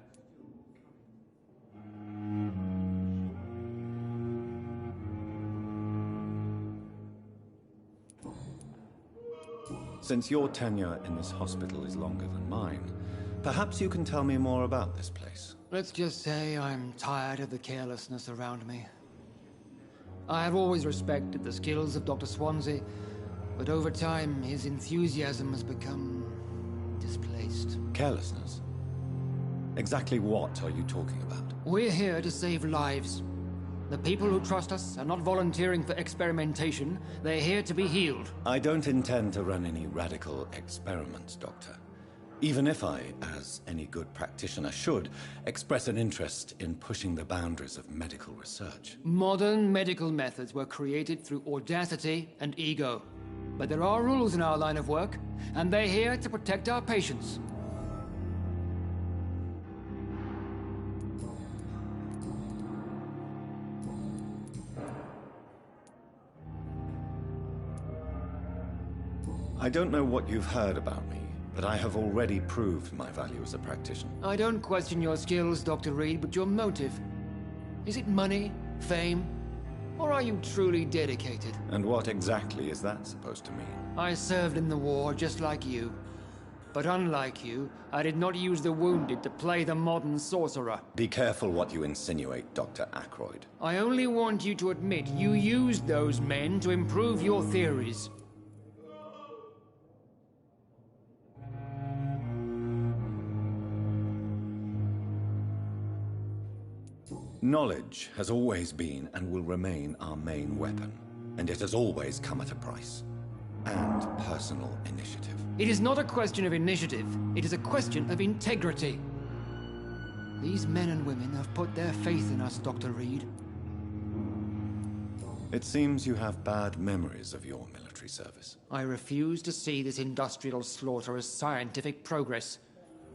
Since your tenure in this hospital is longer than mine, perhaps you can tell me more about this place. Let's just say I'm tired of the carelessness around me. I have always respected the skills of Dr. Swansea, but over time his enthusiasm has become displaced. Carelessness? Exactly what are you talking about? We're here to save lives. The people who trust us are not volunteering for experimentation. They're here to be healed. I don't intend to run any radical experiments, Doctor. Even if I, as any good practitioner should, express an interest in pushing the boundaries of medical research. Modern medical methods were created through audacity and ego. But there are rules in our line of work, and they're here to protect our patients. I don't know what you've heard about me, but I have already proved my value as a practitioner. I don't question your skills, Dr. Reed, but your motive. Is it money, fame, or are you truly dedicated? And what exactly is that supposed to mean? I served in the war just like you. But unlike you, I did not use the wounded to play the modern sorcerer. Be careful what you insinuate, Dr. Ackroyd. I only want you to admit you used those men to improve your theories. Knowledge has always been and will remain our main weapon, and it has always come at a price. And personal initiative. It is not a question of initiative, it is a question of integrity. These men and women have put their faith in us, Dr. Reed. It seems you have bad memories of your military service. I refuse to see this industrial slaughter as scientific progress.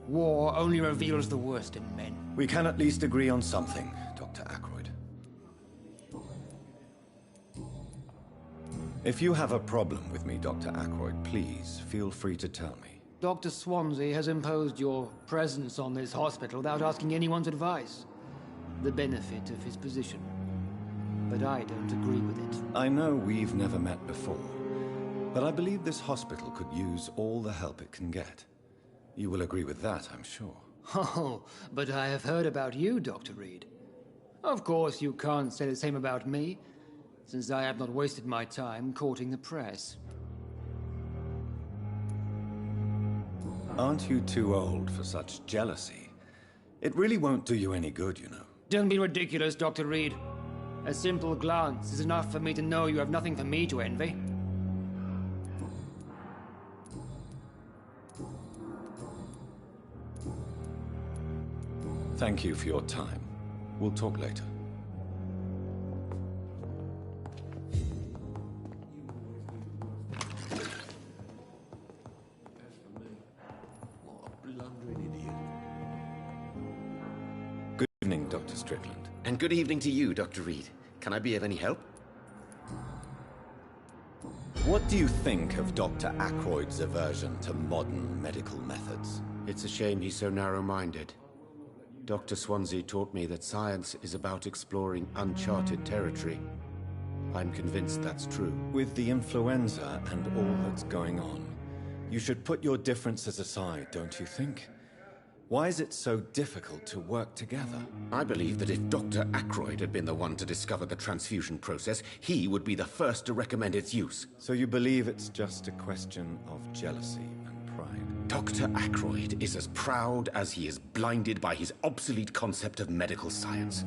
War only reveals the worst in men. We can at least agree on something, Dr. Ackroyd. If you have a problem with me, Dr. Ackroyd, please feel free to tell me. Dr. Swansea has imposed your presence on this hospital without asking anyone's advice. The benefit of his position. but I don't agree with it. I know we've never met before, but I believe this hospital could use all the help it can get. You will agree with that, I'm sure. Oh, but I have heard about you, Dr. Reed. Of course, you can't say the same about me, since I have not wasted my time courting the press. Aren't you too old for such jealousy? It really won't do you any good, you know. Don't be ridiculous, Dr. Reed. A simple glance is enough for me to know you have nothing for me to envy. Thank you for your time. We'll talk later. What a blundering idiot. Good evening, Dr. Strickland. And good evening to you, Dr. Reed. Can I be of any help? What do you think of Dr. Ackroyd's aversion to modern medical methods? It's a shame he's so narrow-minded. Dr. Swansea taught me that science is about exploring uncharted territory. I'm convinced that's true. With the influenza and all that's going on, you should put your differences aside, don't you think? Why is it so difficult to work together? I believe that if Dr. Ackroyd had been the one to discover the transfusion process, he would be the first to recommend its use. So you believe it's just a question of jealousy and pride? Dr. Ackroyd is as proud as he is blinded by his obsolete concept of medical science.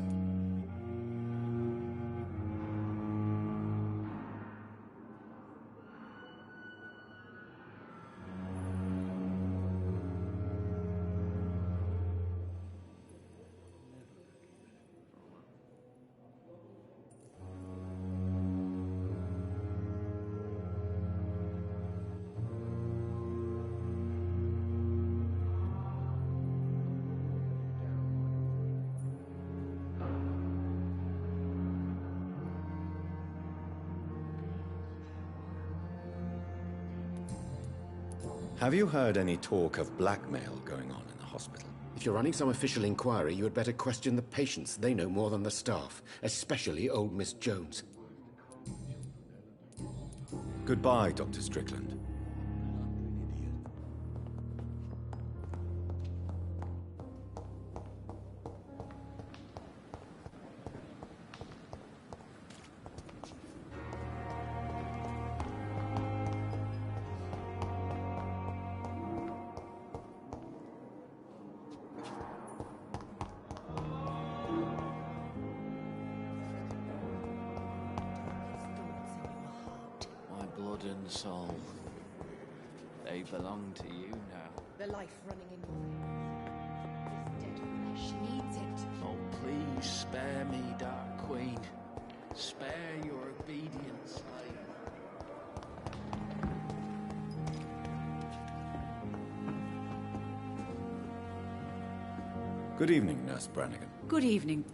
Have you heard any talk of blackmail going on in the hospital? If you're running some official inquiry, you had better question the patients. They know more than the staff, especially old Miss Jones. Goodbye, Dr. Strickland. Blood and soul. They belong to you now. The life running in your veins. This dead flesh needs it. Oh, please spare me, Dark Queen. Spare your obedient slave. Good evening, Nurse Brannigan. Good evening.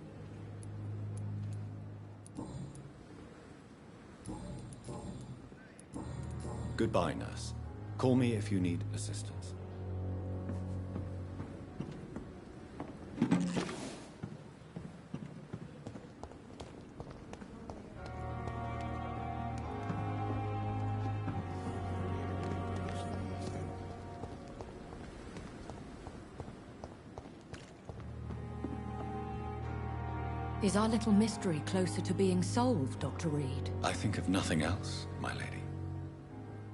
Goodbye, nurse. Call me if you need assistance. Is our little mystery closer to being solved, Dr. Reed? I think of nothing else, my lady.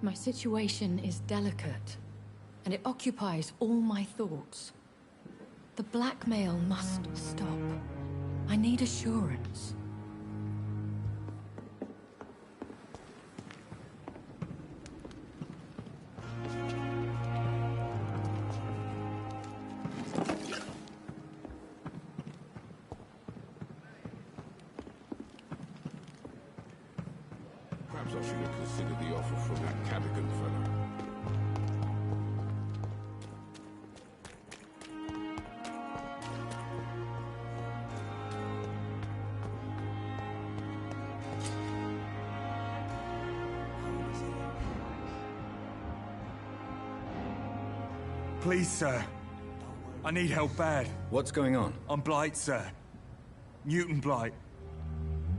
My situation is delicate, and it occupies all my thoughts. The blackmail must stop. I need assurance. Perhaps I should have considered the offer from that Cadogan fellow. Please, sir. I need help bad. What's going on? I'm Blight, sir. Newton Blight.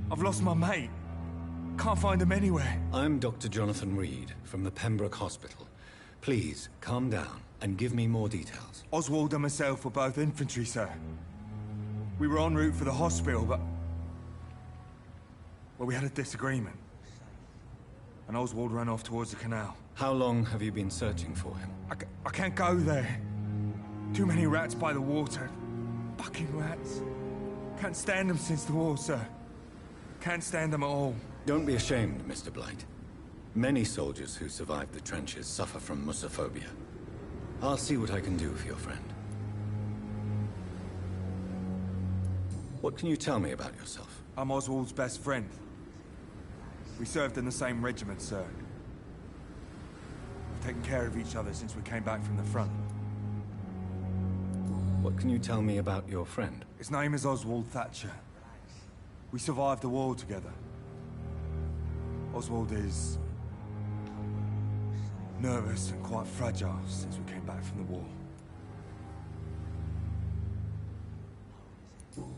I've lost my mate. Can't find him anywhere. I'm Dr. Jonathan Reed from the Pembroke Hospital. Please, calm down and give me more details. Oswald and myself were both infantry, sir. We were en route for the hospital, but... well, we had a disagreement. And Oswald ran off towards the canal. How long have you been searching for him? I can't go there. Too many rats by the water. Fucking rats. Can't stand them since the war, sir. Can't stand them at all. Don't be ashamed, Mr. Blight. Many soldiers who survived the trenches suffer from musophobia. I'll see what I can do for your friend. What can you tell me about yourself? I'm Oswald's best friend. We served in the same regiment, sir. We've taken care of each other since we came back from the front. What can you tell me about your friend? His name is Oswald Thatcher. We survived the war together. Oswald is... nervous and quite fragile since we came back from the war.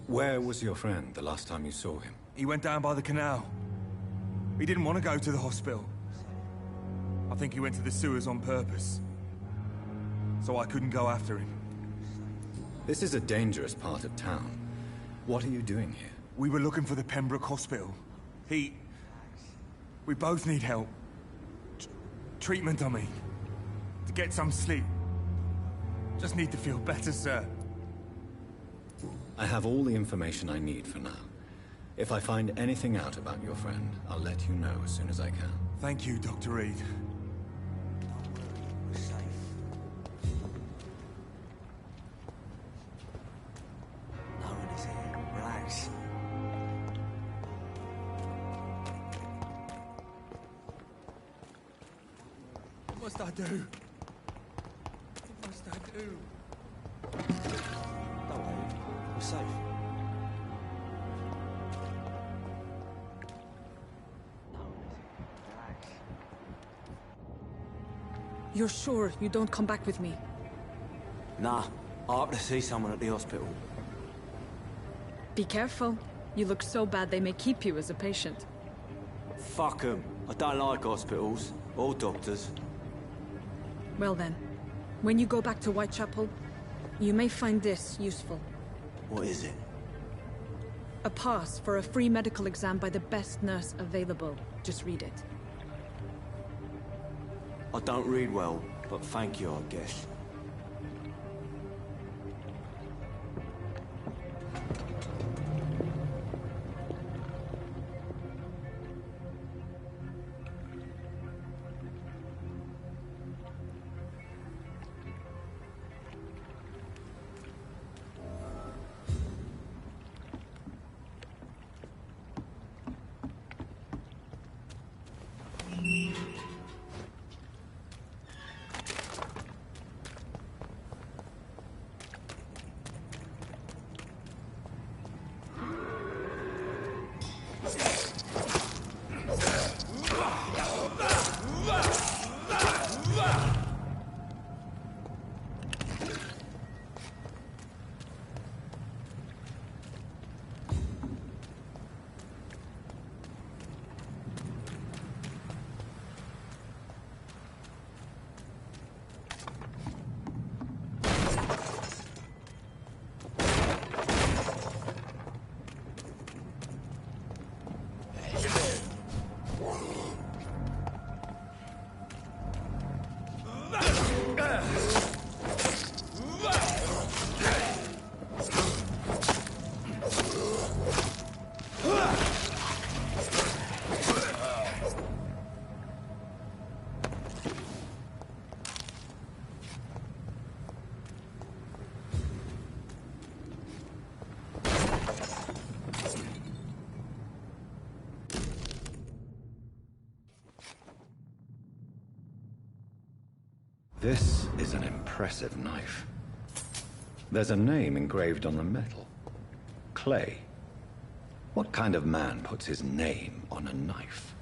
Where was your friend the last time you saw him? He went down by the canal. He didn't want to go to the hospital. I think he went to the sewers on purpose. So I couldn't go after him. This is a dangerous part of town. What are you doing here? We were looking for the Pembroke Hospital. We both need help. Treatment, I mean. To get some sleep. Just need to feel better, sir. I have all the information I need for now. If I find anything out about your friend, I'll let you know as soon as I can. Thank you, Dr. Reed. We're safe. No one is here. Relax. What must I do? What must I do? Don't worry. We're safe. You're sure you don't come back with me? Nah, I hope to see someone at the hospital. Be careful. You look so bad they may keep you as a patient. Fuck 'em. I don't like hospitals. Or doctors. Well then, when you go back to Whitechapel, you may find this useful. What is it? A pass for a free medical exam by the best nurse available. Just read it. I don't read well, but thank you, I guess. This is an impressive knife. There's a name engraved on the metal. Clay. What kind of man puts his name on a knife?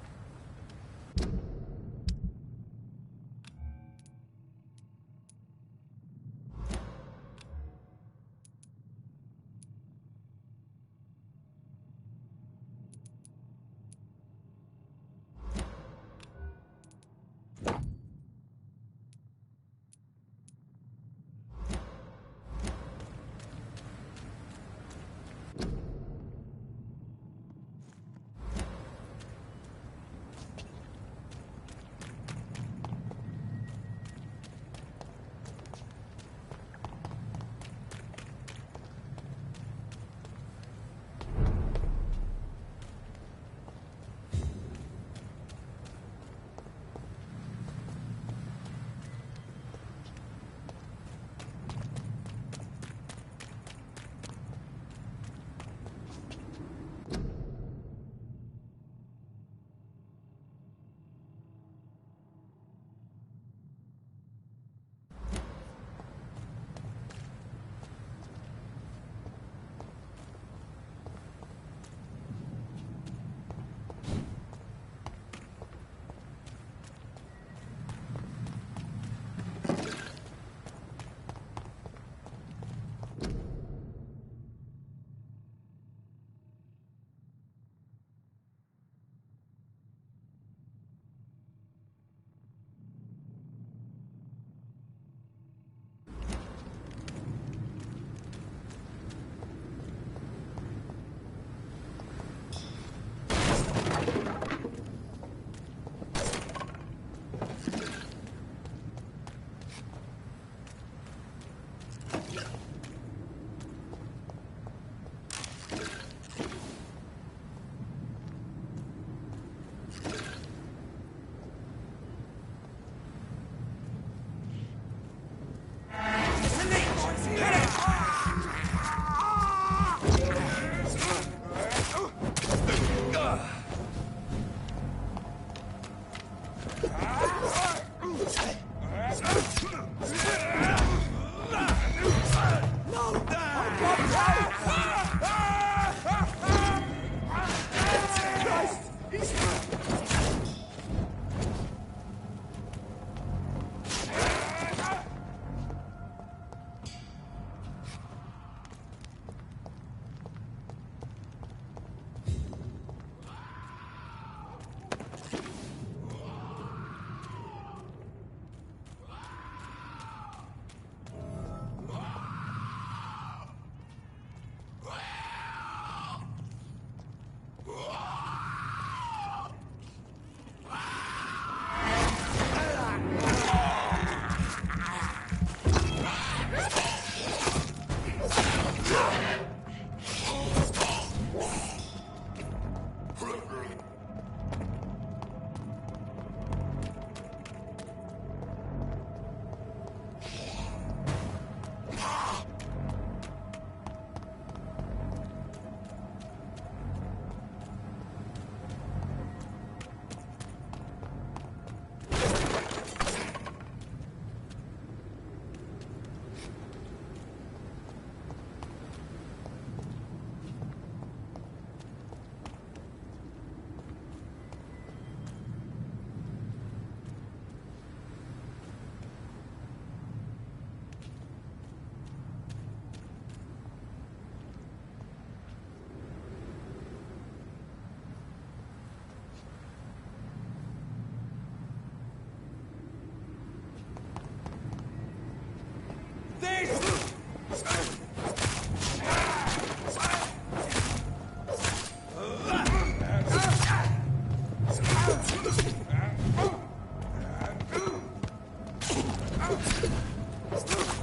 This!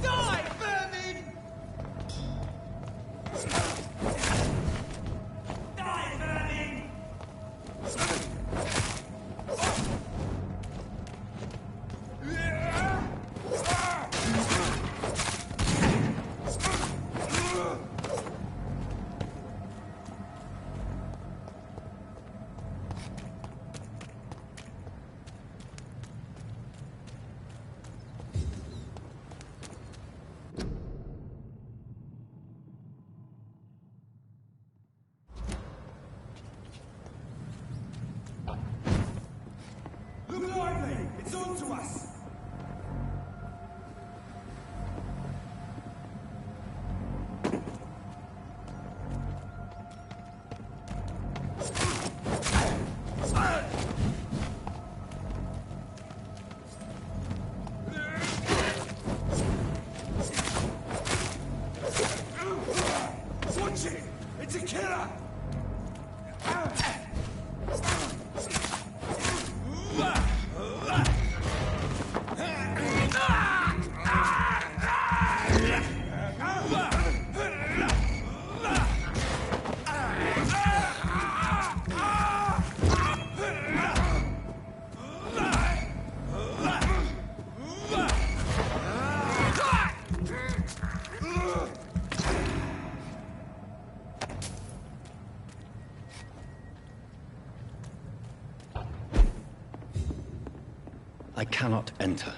Die, vermin! Die, vermin! Look lively! It's on to us! Watch it! It's a killer! I cannot enter.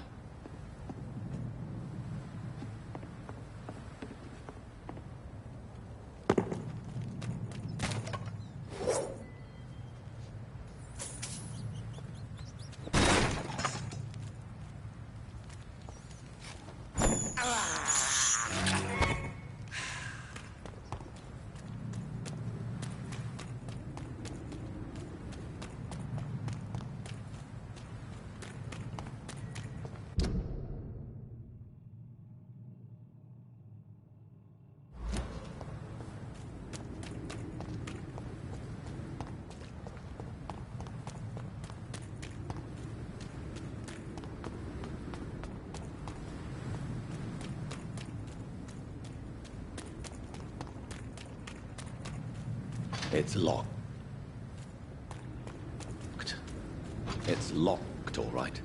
It's locked. It's locked, all right.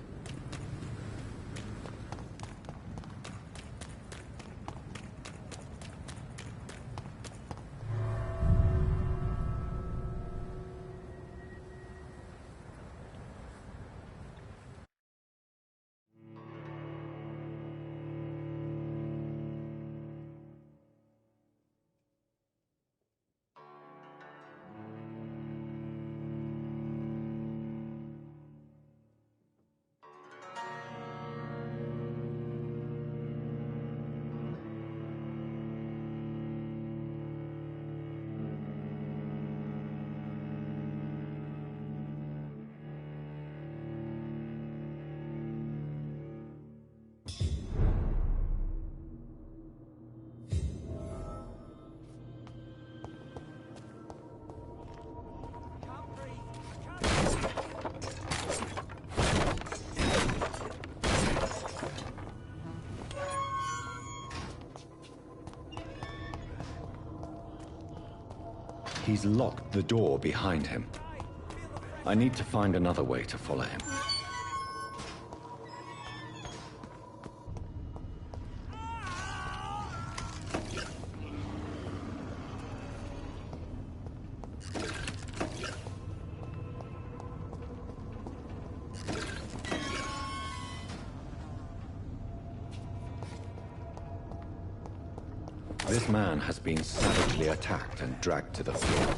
He's locked the door behind him. I need to find another way to follow him. This man has been savagely attacked and dragged to the floor.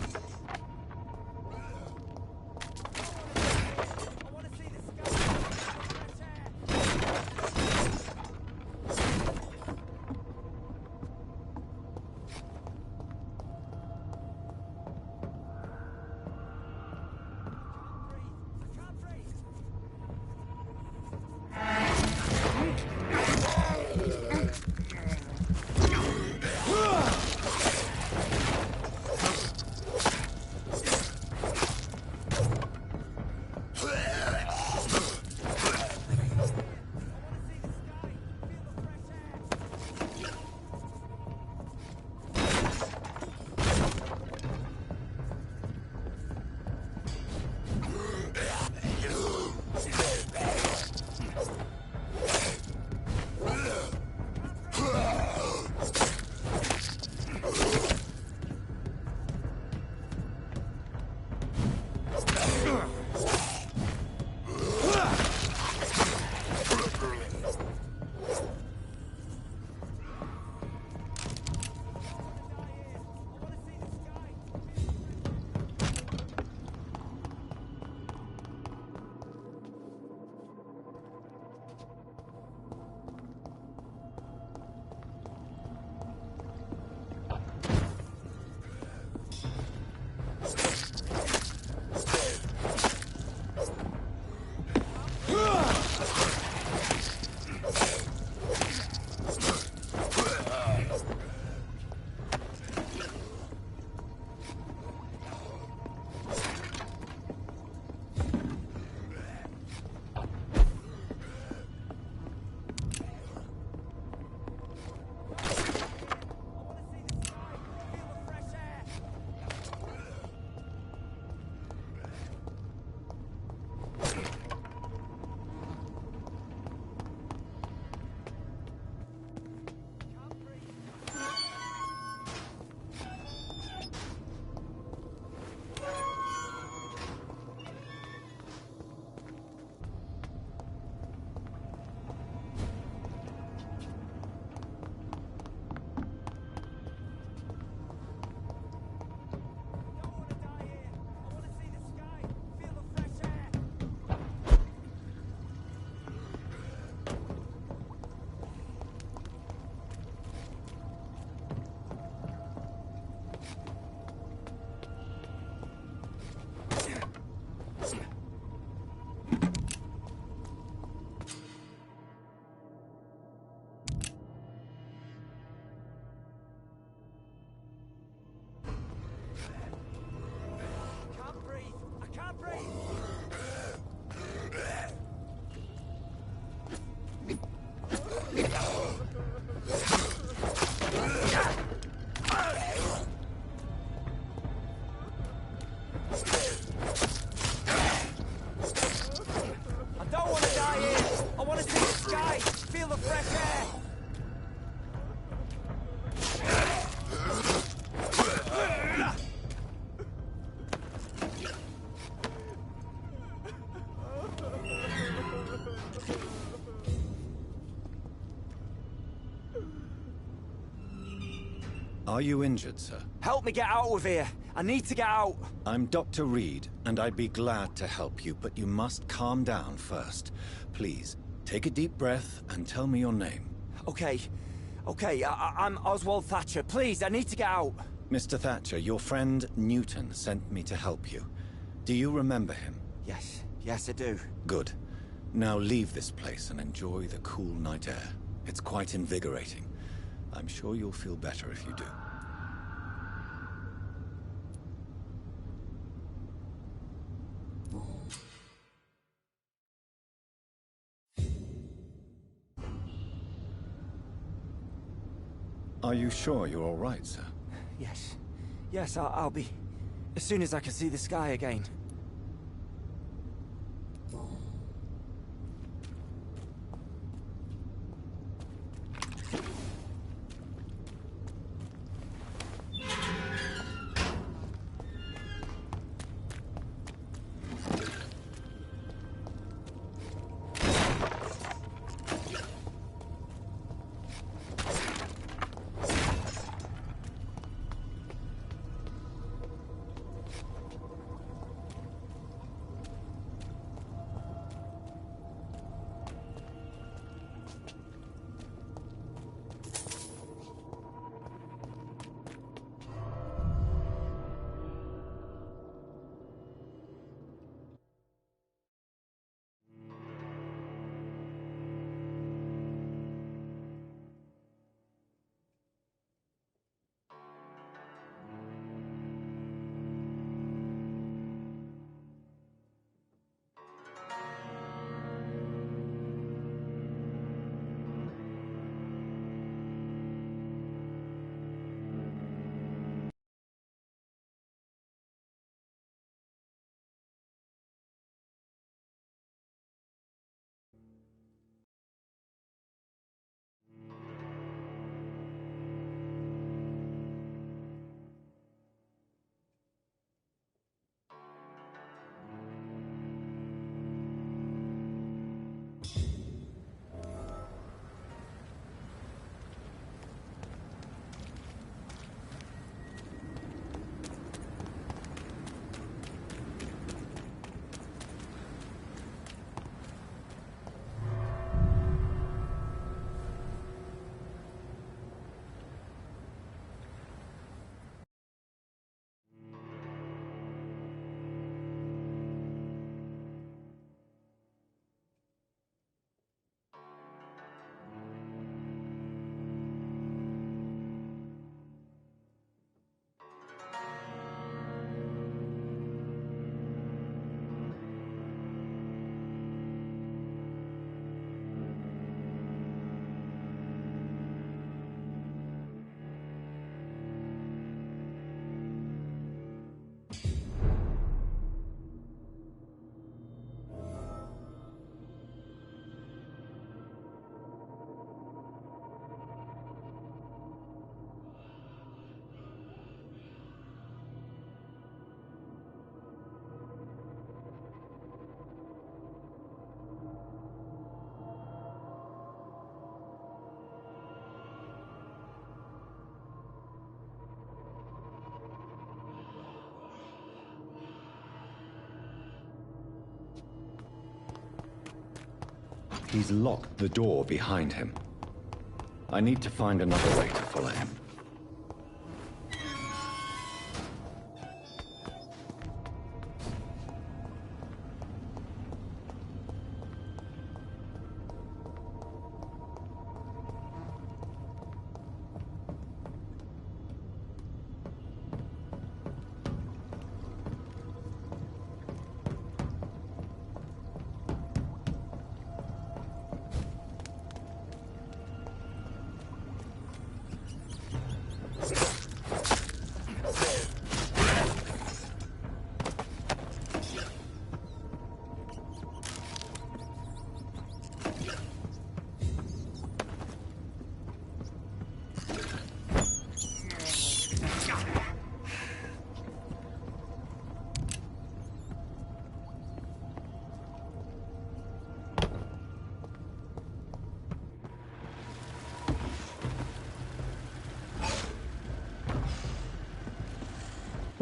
Are you injured, sir? Help me get out of here! I need to get out! I'm Dr. Reed, and I'd be glad to help you, but you must calm down first. Please, take a deep breath and tell me your name. Okay. I'm Oswald Thatcher. Please, I need to get out. Mr. Thatcher, your friend Newton sent me to help you. Do you remember him? Yes, I do. Good. Now leave this place and enjoy the cool night air. It's quite invigorating. I'm sure you'll feel better if you do. Are you sure you're all right, sir? Yes, I'll be. As soon as I can see the sky again. He's locked the door behind him. I need to find another way to follow him.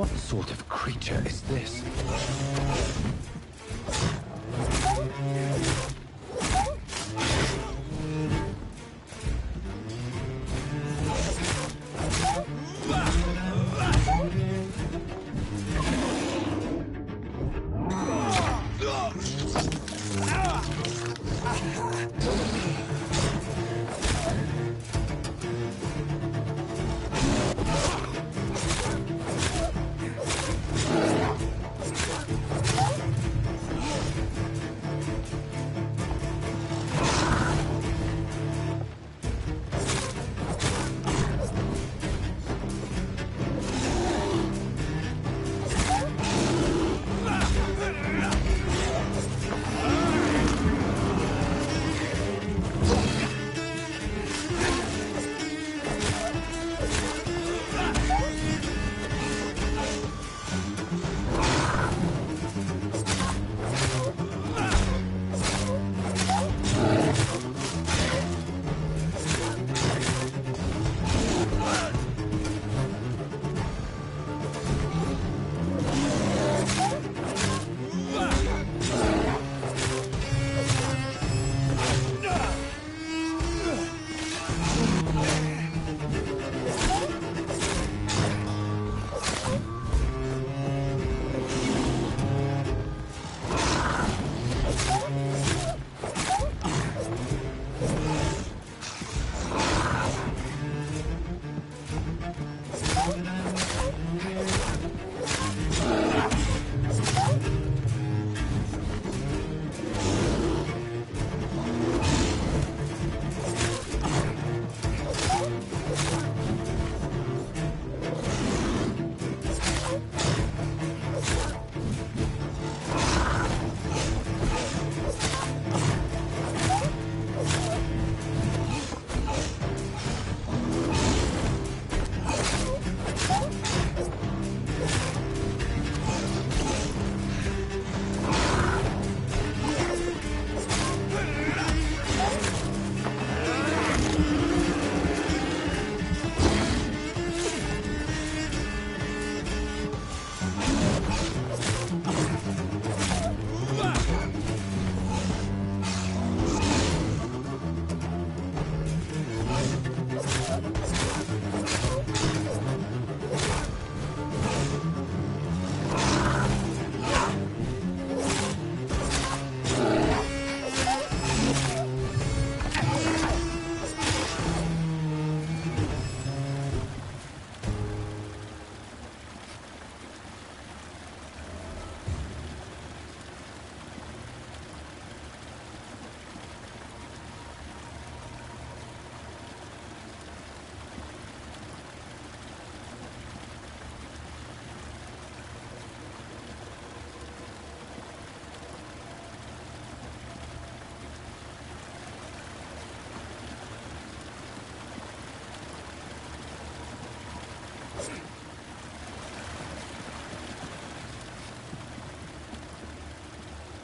What sort of creature is this?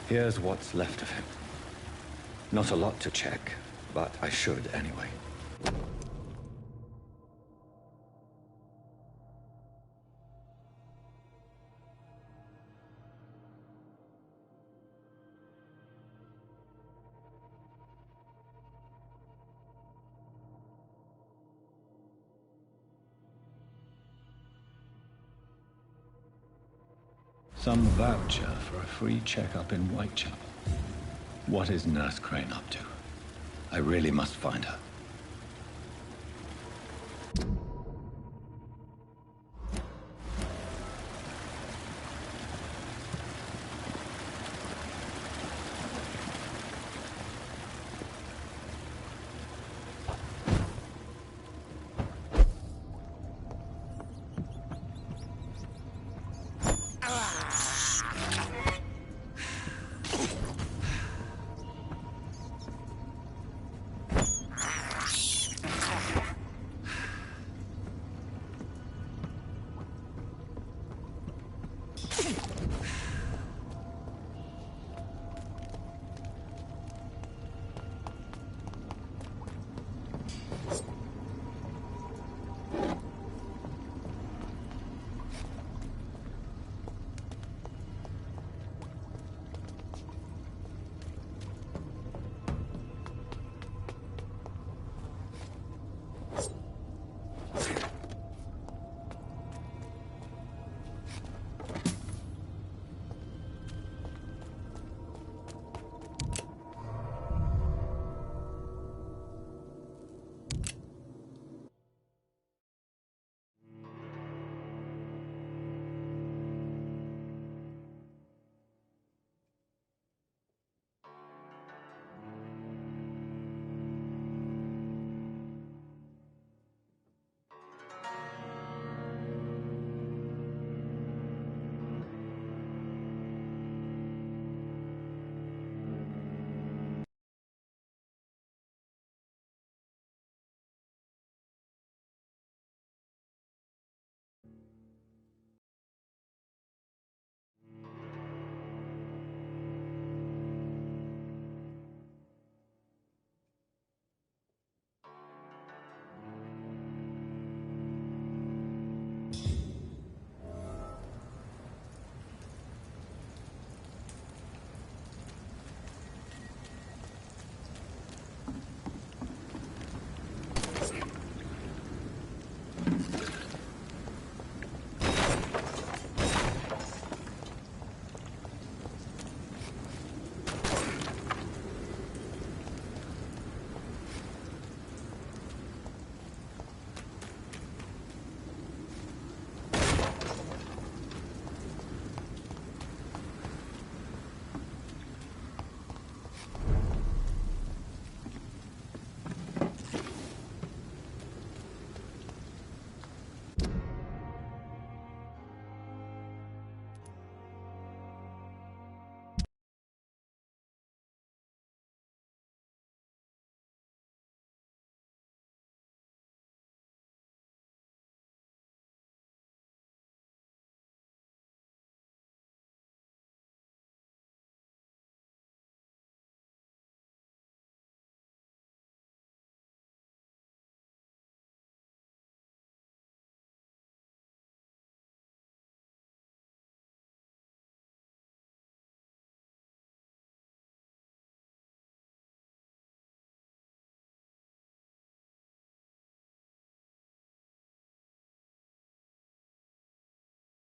Here's what's left of him. Not a lot to check, but I should anyway. Some voucher for a free checkup in Whitechapel. What is Nurse Crane up to? I really must find her.